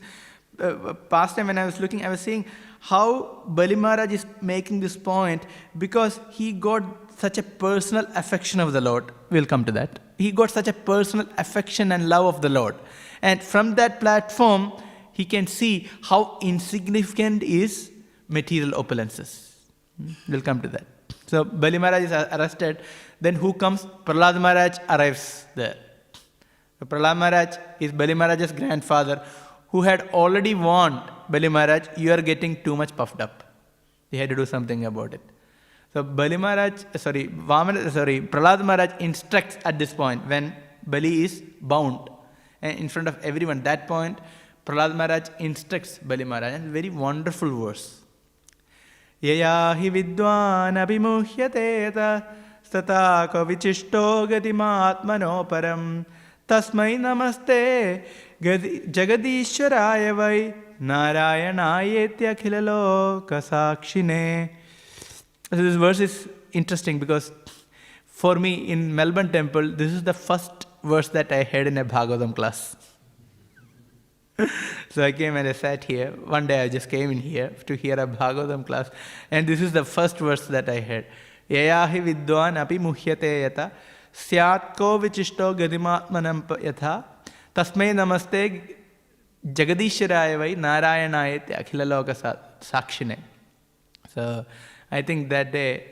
pastime, when I was looking, I was seeing how Bali Maharaj is making this point, because he got such a personal affection of the Lord. We'll come to that. He got such a personal affection and love of the Lord. And from that platform, he can see how insignificant is material opulences. We'll come to that. So Bali Maharaj is arrested. Then who comes? Prahlad Maharaj arrives there. So Prahlad Maharaj is Bali Maharaj's grandfather, who had already warned Bali Maharaj, you are getting too much puffed up. He had to do something about it. So Prahlad Maharaj instructs at this point when Bali is bound and in front of everyone. That point, Prahlad Maharaj instructs Bali Maharaj, and very wonderful verse. Yaya hi vidwan abhimuhyateta stataka vichisto gatimatmano param tasmai namaste jagadishwaraya vai narayanayetya khilaloka sakshine. So this verse is interesting because for me in Melbourne temple, this is the first verse that I heard in a Bhagavatam class. So I came and I sat here. One day I just came in here to hear a Bhagavatam class, and this is the first verse that I heard. Yayahi vidwan api muhyate yata syatko vichisto gadimatmanam yatha tasmai namaste jagadishwaraya vai narayanayate akhilaloka sakshine. So I think that day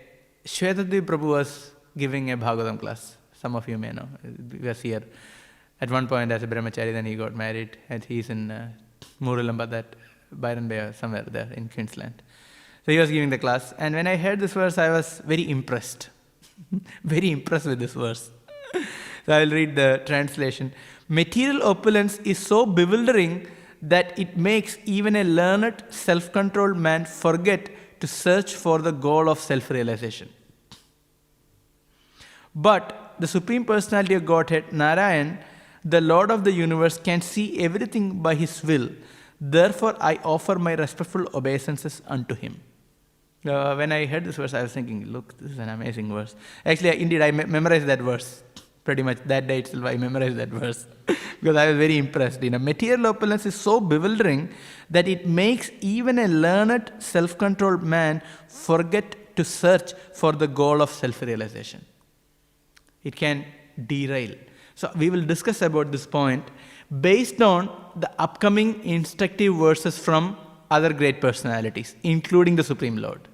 Shwetadvi Prabhu was giving a Bhagavatam class. Some of you may know. He was here at one point as a brahmachari, then he got married, and he's in Murulamba, that Byron Bay, somewhere there in Queensland. So he was giving the class, and when I heard this verse, I was very impressed. Very impressed with this verse. So I will read the translation. Material opulence is so bewildering that it makes even a learned, self-controlled man forget to search for the goal of self-realization. But the Supreme Personality of Godhead, Narayan, the Lord of the universe, can see everything by his will. Therefore, I offer my respectful obeisances unto him. When I heard this verse, I was thinking, look, this is an amazing verse. Actually, indeed, I memorized that verse. Pretty much that day itself, I memorized that verse. Because I was very impressed. Material opulence is so bewildering that it makes even a learned, self-controlled man forget to search for the goal of self-realization. It can derail. So we will discuss about this point based on the upcoming instructive verses from other great personalities, including the Supreme Lord.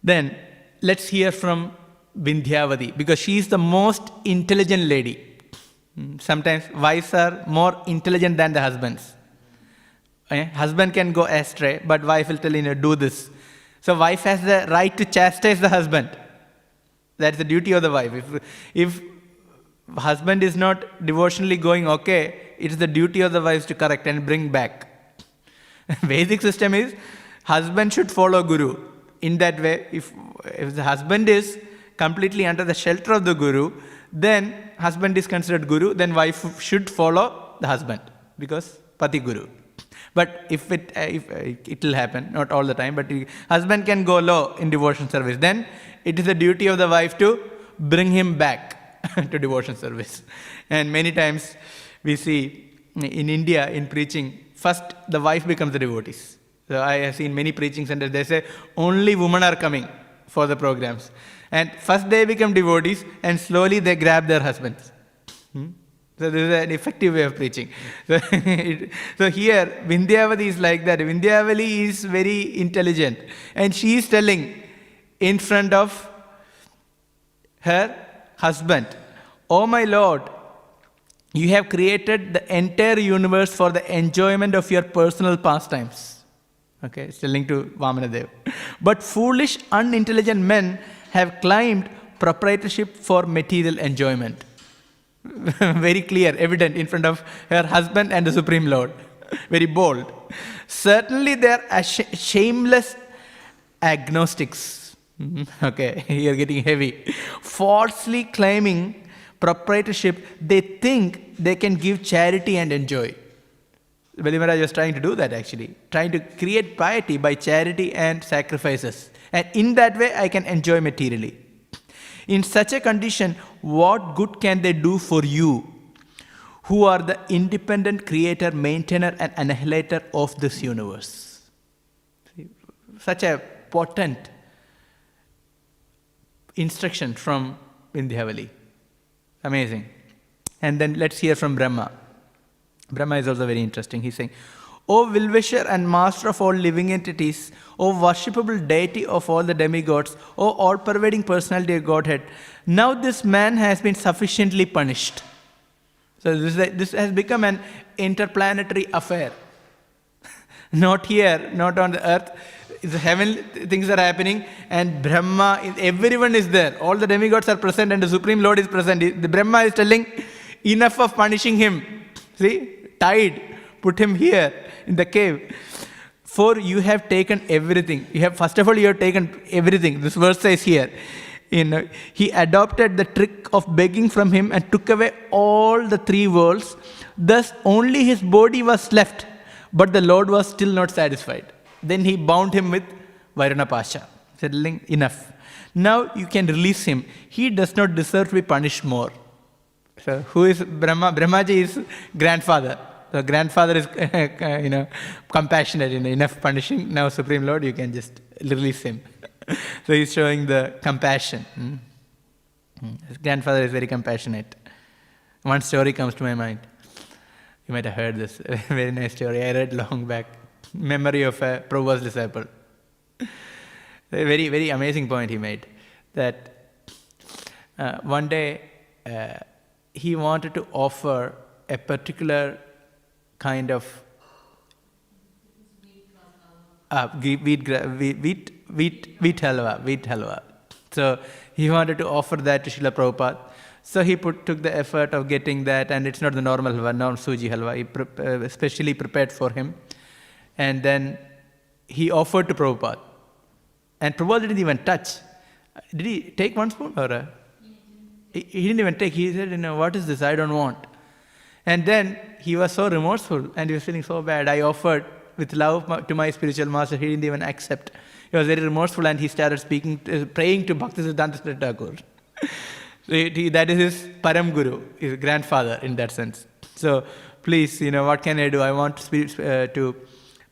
Then let's hear from Vindhyavati, because she is the most intelligent lady. Sometimes wives are more intelligent than the husbands. Husband can go astray, but wife will tell do this. So wife has the right to chastise the husband. That's the duty of the wife. If husband is not devotionally going okay, it is the duty of the wife to correct and bring back. Vedic system is husband should follow guru. In that way, if the husband is completely under the shelter of the guru, then husband is considered guru, then wife should follow the husband because pati guru. But if it will happen, not all the time, but husband can go low in devotion service, then it is the duty of the wife to bring him back to devotion service. And many times we see in India, in preaching, first the wife becomes the devotees. So I have seen many preaching centers, they say only women are coming for the programs. And first they become devotees and slowly they grab their husbands. So this is an effective way of preaching. So here, Vindhyavati is like that. Vindhyavati is very intelligent. And she is telling in front of her husband, "Oh my Lord, you have created the entire universe for the enjoyment of your personal pastimes." Okay, it's telling to Vamanadev. "But foolish, unintelligent men have claimed proprietorship for material enjoyment." Very clear, evident in front of her husband and the Supreme Lord. Very bold. "Certainly they are shameless agnostics." Okay, you're getting heavy. "Falsely claiming proprietorship, they think they can give charity and enjoy." Bali Maharaj was trying to do that actually. Trying to create piety by charity and sacrifices. And in that way, I can enjoy materially. "In such a condition, what good can they do for you, who are the independent creator, maintainer, and annihilator of this universe?" Such a potent instruction from Vindhyavali. Amazing. And then let's hear from Brahma. Brahma is also very interesting. He's saying, "O will-wisher and master of all living entities, O worshipable deity of all the demigods, O all-pervading personality of Godhead, now this man has been sufficiently punished." So this has become an interplanetary affair. Not here, not on the earth. The heaven things are happening, and Brahma, everyone is there. All the demigods are present and the Supreme Lord is present. The Brahma is telling, enough of punishing him. See, tied, put him here in the cave. For you have taken everything. First of all, you have taken everything. This verse says here. He adopted the trick of begging from him and took away all the three worlds. Thus, only his body was left, but the Lord was still not satisfied. Then he bound him with Varuna Pasha, settling enough. Now you can release him. He does not deserve to be punished more. So, who is Brahma? Brahmaji is grandfather. The grandfather is, compassionate, enough punishing. Now, Supreme Lord, you can just release him. So he's showing the compassion. His grandfather is very compassionate. One story comes to my mind. You might have heard this. A very nice story. I read long back. Memory of a Prabhupada's disciple. A very, very amazing point he made. That one day he wanted to offer a particular kind of wheat halwa. So he wanted to offer that to Srila Prabhupada. So he took the effort of getting that, and it's not the normal halwa, not suji halwa. He specially prepared for him. And then he offered to Prabhupada. And Prabhupada didn't even touch. Did he take one spoon? Or he didn't even take. He said, what is this? I don't want. And then he was so remorseful and he was feeling so bad. I offered with love to my spiritual master. He didn't even accept. He was very remorseful and he started praying to Bhaktivedanta Thakur. That is his Param Guru, his grandfather in that sense. So please, what can I do? I want to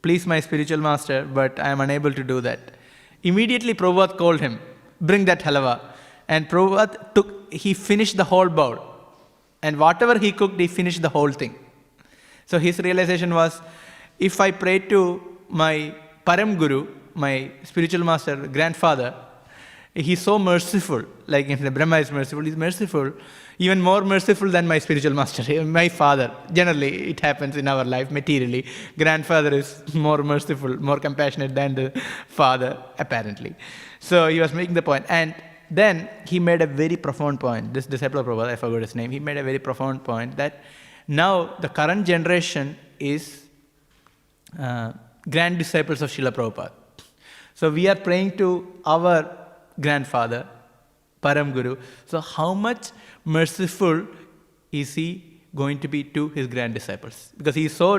please my spiritual master, but I am unable to do that. Immediately Prabhupada called him, bring that halwa. And Prabhupada he finished the whole bowl. And whatever he cooked, he finished the whole thing. So his realization was, if I pray to my Param Guru, my spiritual master, grandfather, he's so merciful. Like if Brahma is merciful, he's merciful. Even more merciful than my spiritual master, my father. Generally, it happens in our life materially. Grandfather is more merciful, more compassionate than the father, apparently. So he was making the point. And then he made a very profound point. This disciple of Prabhupada, I forgot his name, he made a very profound point that now the current generation is grand disciples of Srila Prabhupada. So we are praying to our grandfather, Param Guru. So how much merciful is he going to be to his grand disciples? Because he is so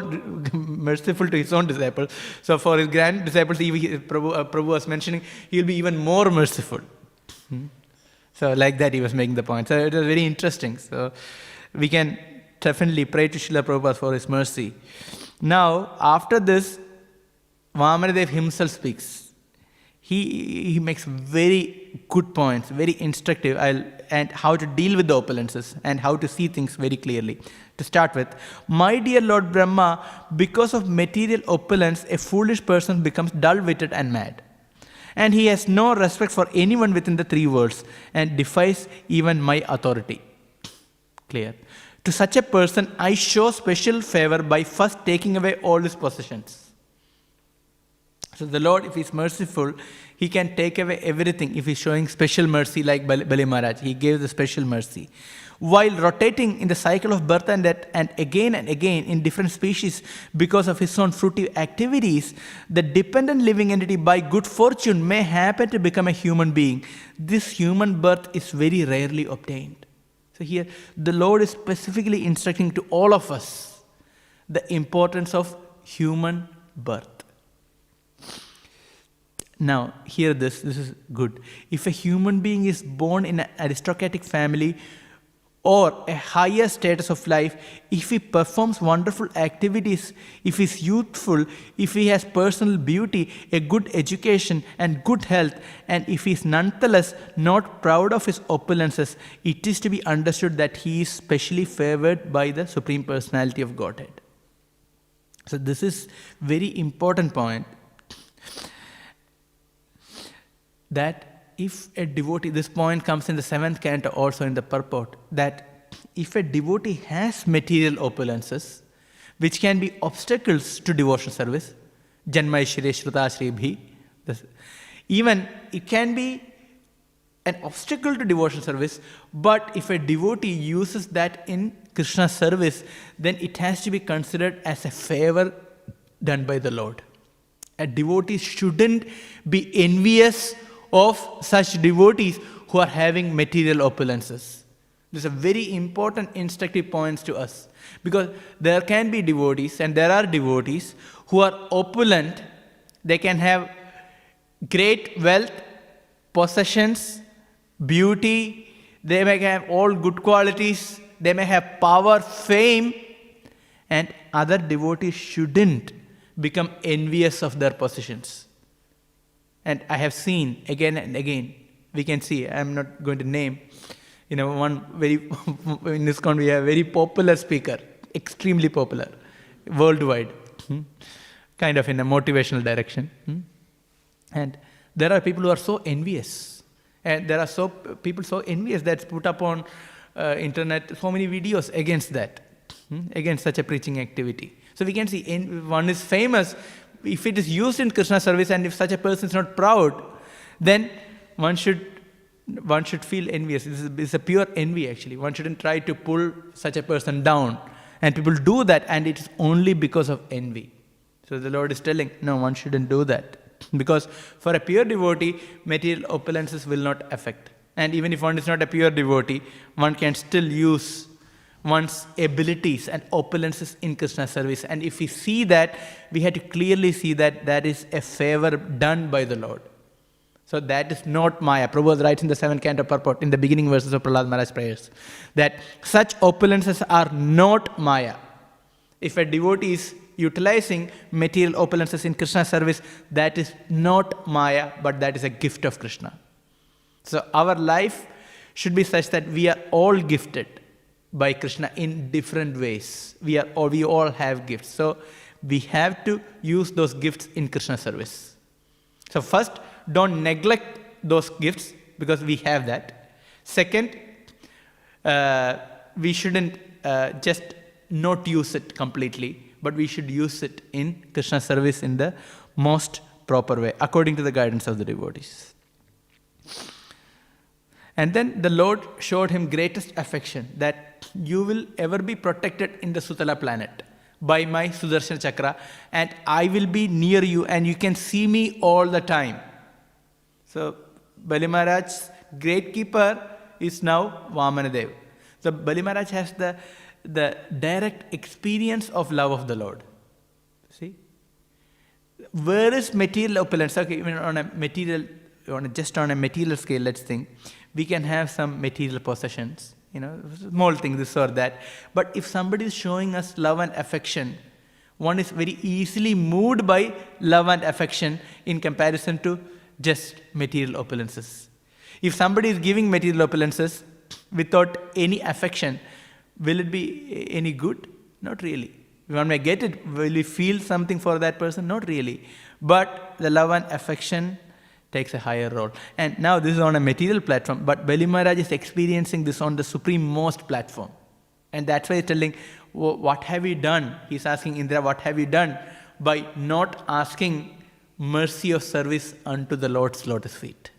merciful to his own disciples. So for his grand disciples, Prabhu was mentioning, he will be even more merciful. So like that he was making the point. So it was very interesting. So we can definitely pray to Srila Prabhupada for his mercy. Now, after this, Vamanadev himself speaks. He makes very good points, very instructive, and how to deal with the opulences and how to see things very clearly. To start with, my dear Lord Brahma, because of material opulence, a foolish person becomes dull-witted and mad. And he has no respect for anyone within the three worlds and defies even my authority. Clear. To such a person, I show special favor by first taking away all his possessions. So the Lord, if he is merciful, he can take away everything if he is showing special mercy like Bali Maharaj. He gave the special mercy. While rotating in the cycle of birth and death and again in different species because of his own fruitive activities, the dependent living entity by good fortune may happen to become a human being. This human birth is very rarely obtained. So here the Lord is specifically instructing to all of us the importance of human birth. Now, hear this is good. If a human being is born in an aristocratic family or a higher status of life, if he performs wonderful activities, if he is youthful, if he has personal beauty, a good education and good health, and if he is nonetheless not proud of his opulences, it is to be understood that he is specially favored by the Supreme Personality of Godhead. So this is very important point. That if a devotee, this point comes in the 7th canto also in the purport, that if a devotee has material opulences, which can be obstacles to devotional service, Janma Shri Shruta Shri Bhi, even it can be an obstacle to devotional service, but if a devotee uses that in Krishna service, then it has to be considered as a favor done by the Lord. A devotee shouldn't be envious of such devotees who are having material opulences. This is a very important instructive point to us. Because there can be devotees, and there are devotees who are opulent. They can have great wealth, possessions, beauty. They may have all good qualities. They may have power, fame. And other devotees shouldn't become envious of their possessions. And I have seen again and again, we can see, I'm not going to name, one very, in ISKCON we have a very popular speaker, extremely popular, worldwide, kind of in a motivational direction. And there are people who are so envious. And there are people so envious that's put up on internet, so many videos against that, against such a preaching activity. So we can see one is famous. If it is used in Krishna service and if such a person is not proud, then one should feel envious. It's a pure envy actually. One shouldn't try to pull such a person down. And people do that, and it is only because of envy. So the Lord is telling, no, one shouldn't do that. Because for a pure devotee, material opulences will not affect. And even if one is not a pure devotee, one can still use one's abilities and opulences in Krishna service. And if we see that, we have to clearly see that that is a favor done by the Lord. So that is not Maya. Prabhupada writes in the 7th canto purport, in the beginning verses of Prahlad Maharaj's prayers, that such opulences are not Maya. If a devotee is utilizing material opulences in Krishna service, that is not Maya, but that is a gift of Krishna. So our life should be such that we are all gifted by Krishna in different ways. We all have gifts. So we have to use those gifts in Krishna service. So first, don't neglect those gifts because we have that. Second, we shouldn't just not use it completely, but we should use it in Krishna service in the most proper way, according to the guidance of the devotees. And then the Lord showed him greatest affection, that you will ever be protected in the Sutala planet by my Sudarshan Chakra, and I will be near you and you can see me all the time. So Bali Maharaj's great keeper is now Vamanadev. So Bali Maharaj has the direct experience of love of the Lord. See? Where is material opulence? Okay, even just on a material scale, let's think. We can have some material possessions, small things, this or that. But if somebody is showing us love and affection, one is very easily moved by love and affection in comparison to just material opulences. If somebody is giving material opulences without any affection, will it be any good? Not really. One may get it. Will we feel something for that person? Not really. But the love and affection takes a higher role. And now this is on a material platform, but Bali Maharaj is experiencing this on the supreme most platform. And that's why he's telling, what have you done? He's asking Indra, what have you done by not asking mercy of service unto the Lord's lotus feet?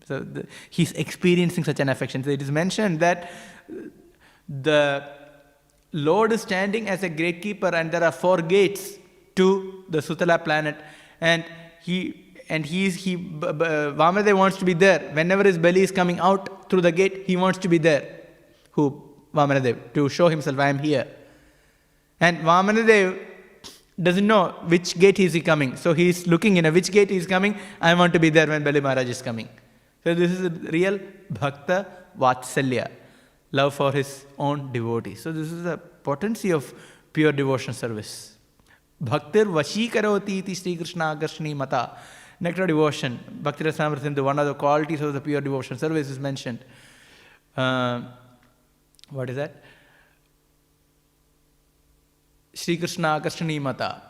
So he's experiencing such an affection. So it is mentioned that the Lord is standing as a great keeper, and there are 4 gates to the Sutala planet, and Vamanadev wants to be there. Whenever his belly is coming out through the gate, he wants to be there. Who? Vamanadev, to show himself, I am here. And Vamanadev doesn't know which gate is he coming. So he is looking which gate he is coming. I want to be there when Bali Maharaj is coming. So this is a real Bhakta Vatsalya, love for his own devotee. So this is the potency of pure devotion service. Bhaktir Vashikaroti iti Sri Krishna Akarshani Mata. Nectar devotion. Bhakti Rasamrita Sindhu, one of the qualities of the pure devotion service is mentioned. What is that? Sri Krishna Akarshani Mata.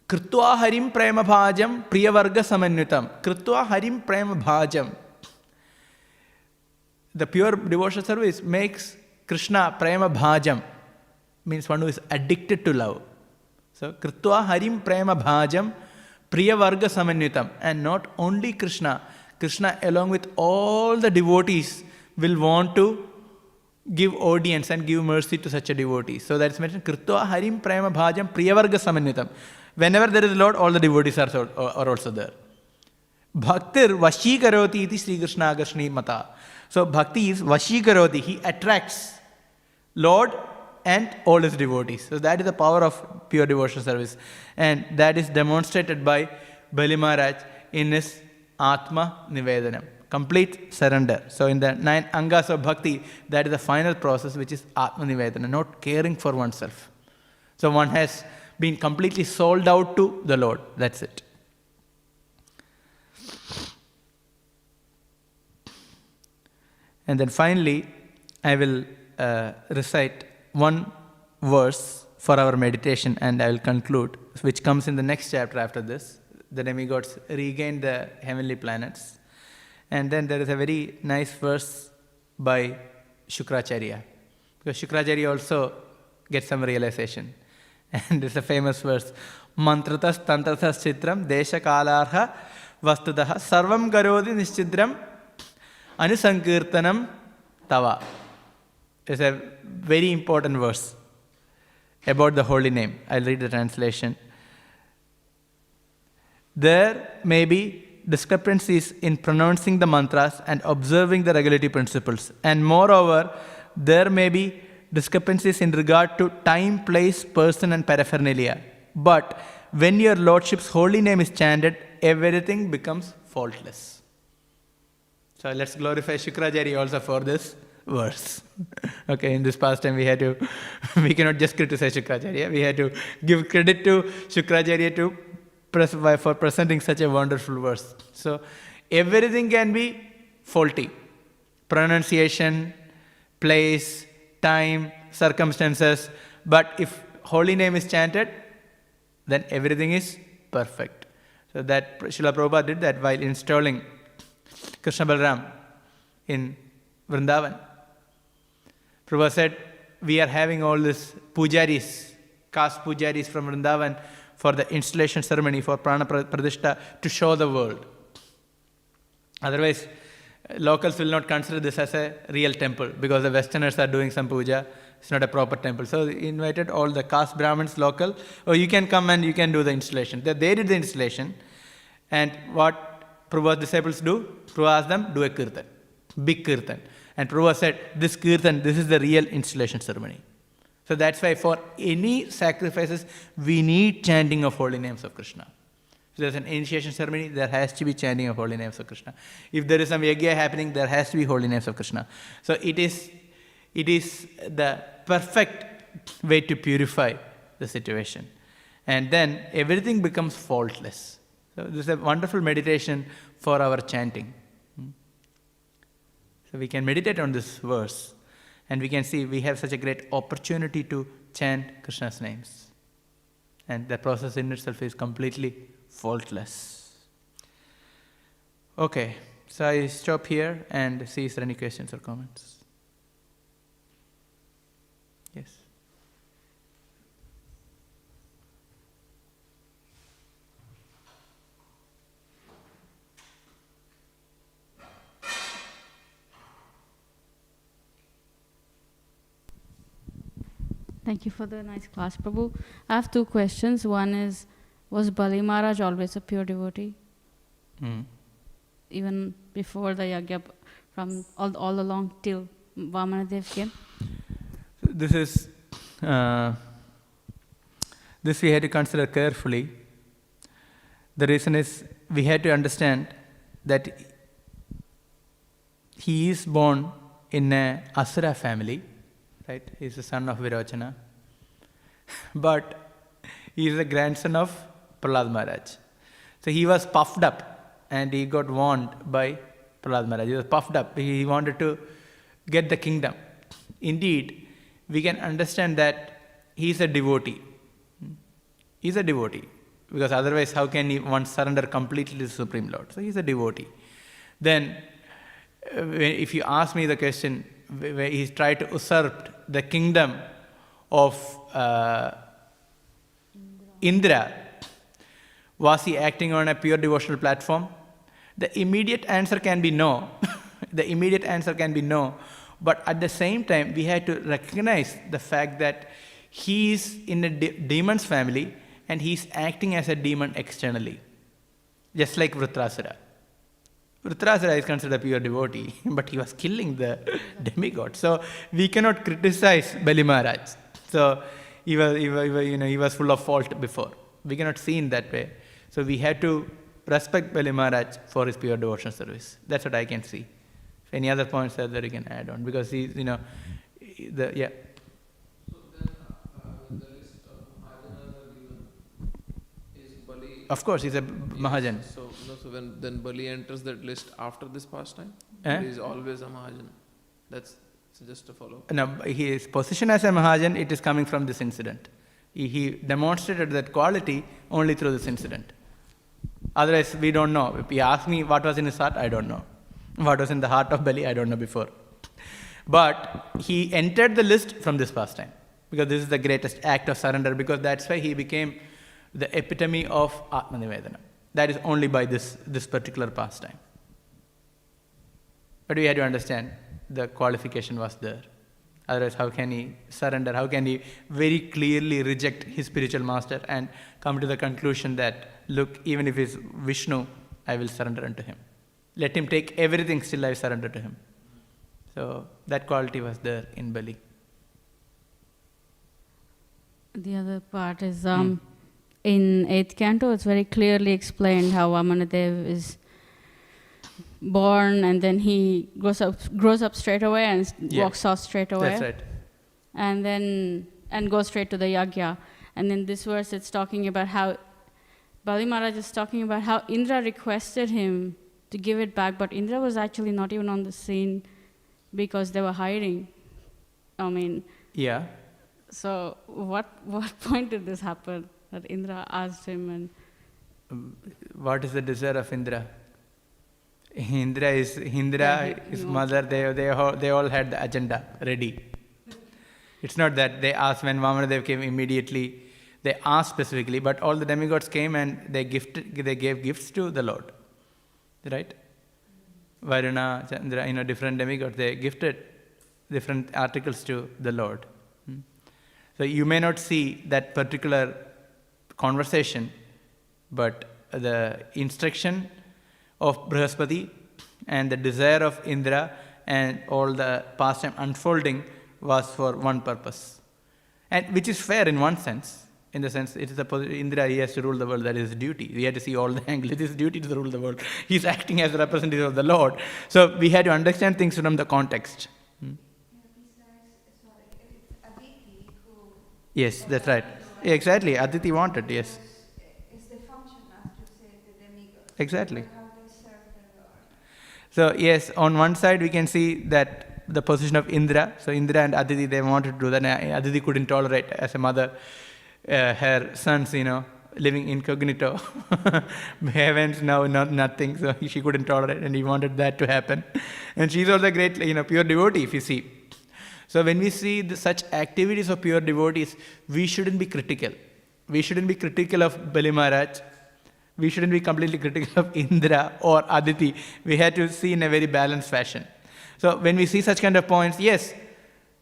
Krutva Harim Prema Bhajam Priyavarga Samanyutam. Krutva Harim Prema Bhajam. The pure devotion service makes Krishna Prema Bhajam. Means one who is addicted to love. So, Krutva Harim Prema Bhajam Priyavarga Samanyutam. And not only Krishna, Krishna along with all the devotees will want to give audience and give mercy to such a devotee. So that's mentioned, Kritva Harim Prema Bhajam Priyavarga Samanitam. Whenever there is a Lord, all the devotees are also there. Bhaktir Vashikaroti iti Sri Krishna Agarshani Mata. So Bhakti is Vashikaroti, he attracts Lord and all his devotees. So that is the power of pure devotional service. And that is demonstrated by Bali Maharaj in his Atma Nivedanam. Complete surrender. So in the 9 Angas of Bhakti, that is the final process, which is Atma Nivedana, not caring for oneself. So one has been completely sold out to the Lord. That's it. And then finally, I will recite one verse for our meditation, and I will conclude, which comes in the next chapter after this. The demigods regain the heavenly planets. And then there is a very nice verse by Śrīmad because Śrīmad also gets some realization. And it's a famous verse. Mantratas tantratas chitram desha kalarha vastudaha sarvam karodi nischidram anusankirtanam tava. It's a very important verse about the holy name. I'll read the translation. There may be discrepancies in pronouncing the mantras and observing the regulative principles. And moreover, there may be discrepancies in regard to time, place, person and paraphernalia. But when your Lordship's holy name is chanted, everything becomes faultless. So let's glorify Śrīmad also for this verse. Okay, in this past time we cannot just criticize Śrīmad. We had to give credit to Śrīmad for presenting such a wonderful verse. So everything can be faulty. Pronunciation, place, time, circumstances. But if holy name is chanted, then everything is perfect. So that Srila Prabhupada did that while installing Krishna Balaram in Vrindavan. Prabhupada said, we are having all these pujaris, caste pujaris from Vrindavan for the installation ceremony for Prana Pradishta to show the world. Otherwise, locals will not consider this as a real temple because the Westerners are doing some puja. It's not a proper temple. So he invited all the caste Brahmins local. Oh, you can come and you can do the installation. They did the installation. And what Prabhupada's disciples do? Prabhupada asked them, do a kirtan. Big kirtan. And Prabhupada said, this kirtan, this is the real installation ceremony. So that's why for any sacrifices, we need chanting of holy names of Krishna. If there's an initiation ceremony, there has to be chanting of holy names of Krishna. If there is some yajna happening, there has to be holy names of Krishna. So it is the perfect way to purify the situation. And then everything becomes faultless. So this is a wonderful meditation for our chanting. So we can meditate on this verse. And we can see we have such a great opportunity to chant Krishna's names. And the process in itself is completely faultless. Okay, so I stop here and see if there are any questions or comments. Yes. Thank you for the nice class, Prabhu. I have two questions. One is, was Bali Maharaj always a pure devotee? Even before the yajna, from all along till Vamanadev came? This we had to consider carefully. The reason is we had to understand that he is born in an Asura family. Right? He is the son of Virochana. But he is the grandson of Prahlad Maharaj. So he was puffed up and he got warned by Prahlad Maharaj. He was puffed up. He wanted to get the kingdom. Indeed, we can understand that he is a devotee. He is a devotee. Because otherwise, how can one surrender completely to the Supreme Lord? So he is a devotee. Then, if you ask me the question, where he tried to usurp the kingdom of Indra, was he acting on a pure devotional platform? The immediate answer can be no. The immediate answer can be no. But at the same time, we had to recognize the fact that he is in a demon's family and he's acting as a demon externally. Just like Vrindesa. Vrindesa is considered a pure devotee, but he was killing the demigod. So we cannot criticize Bali Maharaj. So he was full of fault before. We cannot see in that way. So we had to respect Bali Maharaj for his pure devotional service. That's what I can see. If any other points that you can add on, because he, So then, the list of Mahajanas are given. Is Bali? Of course, he's a Mahajan. So when then Bali enters that list after this pastime, Eh? he is always a Mahajan. That's just a follow. No, his position as a Mahajan, it is coming from this incident. He demonstrated that quality only through this incident. Otherwise, we don't know. If you ask me what was in his heart, I don't know. What was in the heart of Bali, I don't know before. But he entered the list from this pastime, because this is the greatest act of surrender, because that's why he became the epitome of Atmanivedana. That is only by this particular pastime. But we had to understand the qualification was there. Otherwise, how can he surrender? How can he very clearly reject his spiritual master and come to the conclusion that, look, even if it's Vishnu, I will surrender unto him. Let him take everything, still I surrender to him. So that quality was there in Bali. The other part is in 8th canto, it's very clearly explained how Vamanadev is born and then he grows up straight away and walks off straight away. That's right. And goes straight to the yagya. And then this verse, it's talking about how Bali Maharaj is talking about how Indra requested him to give it back, but Indra was actually not even on the scene because they were hiding. I mean, Yeah. so what point did this happen that Indra asked him? And What is the desire of Indra? Indra, his mother, they all had the agenda ready. It's not that they asked when Vamanadev came immediately. They asked specifically, but all the demigods came and they gave gifts to the Lord. Right? Varuna, Chandra, different demigods, they gifted different articles to the Lord. So you may not see that particular conversation, but the instruction of Brihaspati and the desire of Indra and all the pastime unfolding was for one purpose. And which is fair in one sense. In the sense, it is Indra, he has to rule the world, that is his duty. We had to see all the angles. It is his duty to rule the world. He's acting as a representative of the Lord. So we had to understand things from the context. Yes, that's right. Exactly. Aditi wanted, yes. It's the function, as you said, the demigod. Exactly. How they serve the Lord. So yes, on one side we can see that the position of Indra. So Indra and Aditi, they wanted to do that. And Aditi couldn't tolerate as a mother her sons, living incognito. Heavens, now nothing. So she couldn't tolerate, and he wanted that to happen. And she's also a great, pure devotee, if you see. So when we see such activities of pure devotees, we shouldn't be critical. We shouldn't be critical of Bali Maharaj. We shouldn't be completely critical of Indra or Aditi. We have to see in a very balanced fashion. So when we see such kind of points, yes,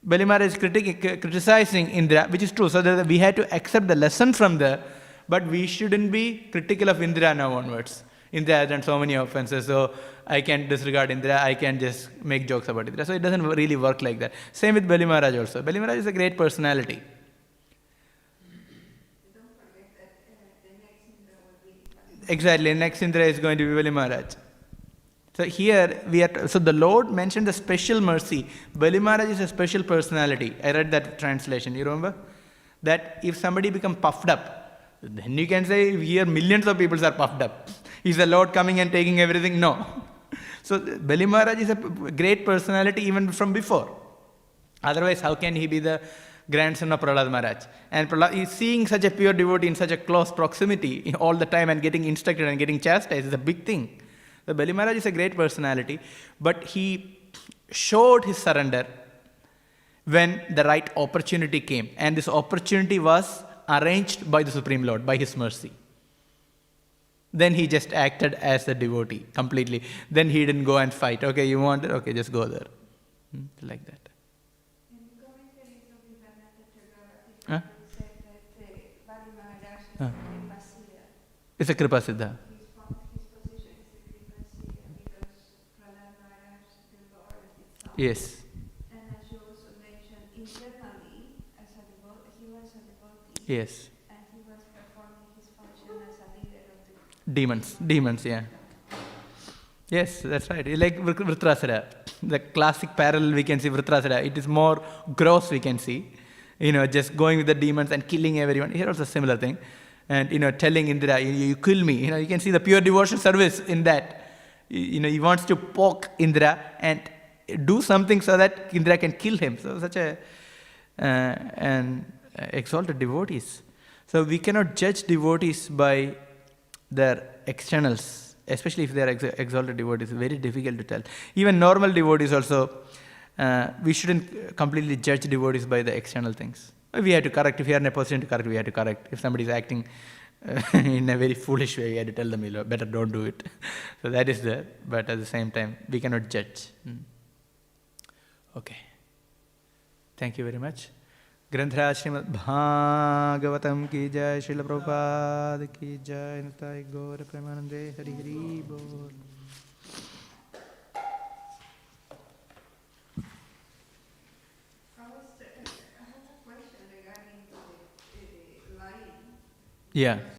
Bali Maharaj is criticizing Indra, which is true. So that we have to accept the lesson from there, but we shouldn't be critical of Indra now onwards. Indra has done so many offenses, so I can disregard Indra, I can just make jokes about Indra. So it doesn't really work like that. Same with Bali Maharaj also. Bali Maharaj is a great personality. Don't forget that the next Indra will be Exactly, next Indra is going to be Bali Maharaj. So here so the Lord mentioned the special mercy. Bali Maharaj is a special personality. I read that translation, you remember? That if somebody becomes puffed up, then you can say here millions of people are puffed up. Is the Lord coming and taking everything? No. So Bali Maharaj is a great personality even from before. Otherwise, how can he be the grandson of Prahlad Maharaj? And Prahlad is seeing such a pure devotee in such a close proximity all the time and getting instructed and getting chastised is a big thing. So Bali Maharaj is a great personality, but he showed his surrender when the right opportunity came. And this opportunity was arranged by the Supreme Lord, by his mercy. Then he just acted as a devotee completely. Then he didn't go and fight. Okay, you want it? Okay, just go there. Like that. In the commentaries of Bhaktivedanta, Huh? Prabhupada said that Bali Maharaj is Huh. Kripa Siddha. It's a Kripa Siddha. His position is the Kripa Siddha because Prahlad Maharaj, the Lord itself. Yes. And as you also mentioned, internally, as a he was a devotee. Yes. And he was performing his function as a leader of the Demons, yeah. Yes, that's right. It's like Vrtrasara. The classic parallel we can see Vrtrasara. It is more gross we can see. Just going with the demons and killing everyone. Here also a similar thing. And, telling Indra, you kill me. You can see the pure devotion service in that. He wants to poke Indra and do something so that Indra can kill him. So such an exalted devotees. So we cannot judge devotees by their externals. Especially if they are exalted devotees, very difficult to tell. Even normal devotees also, we shouldn't completely judge devotees by the external things. We have to correct. If we are in a position to correct, we have to correct. If somebody is acting in a very foolish way, we have to tell them, better don't do it. So that is there. But at the same time, we cannot judge. Okay. Thank you very much. ग्रंथराज Shrimad Bhagavatam की जय, श्रील प्रभुपाद की जय, निताय गौर प्रेमानंदे, हरि हरि बोल. I have a question regarding the lying. Yeah.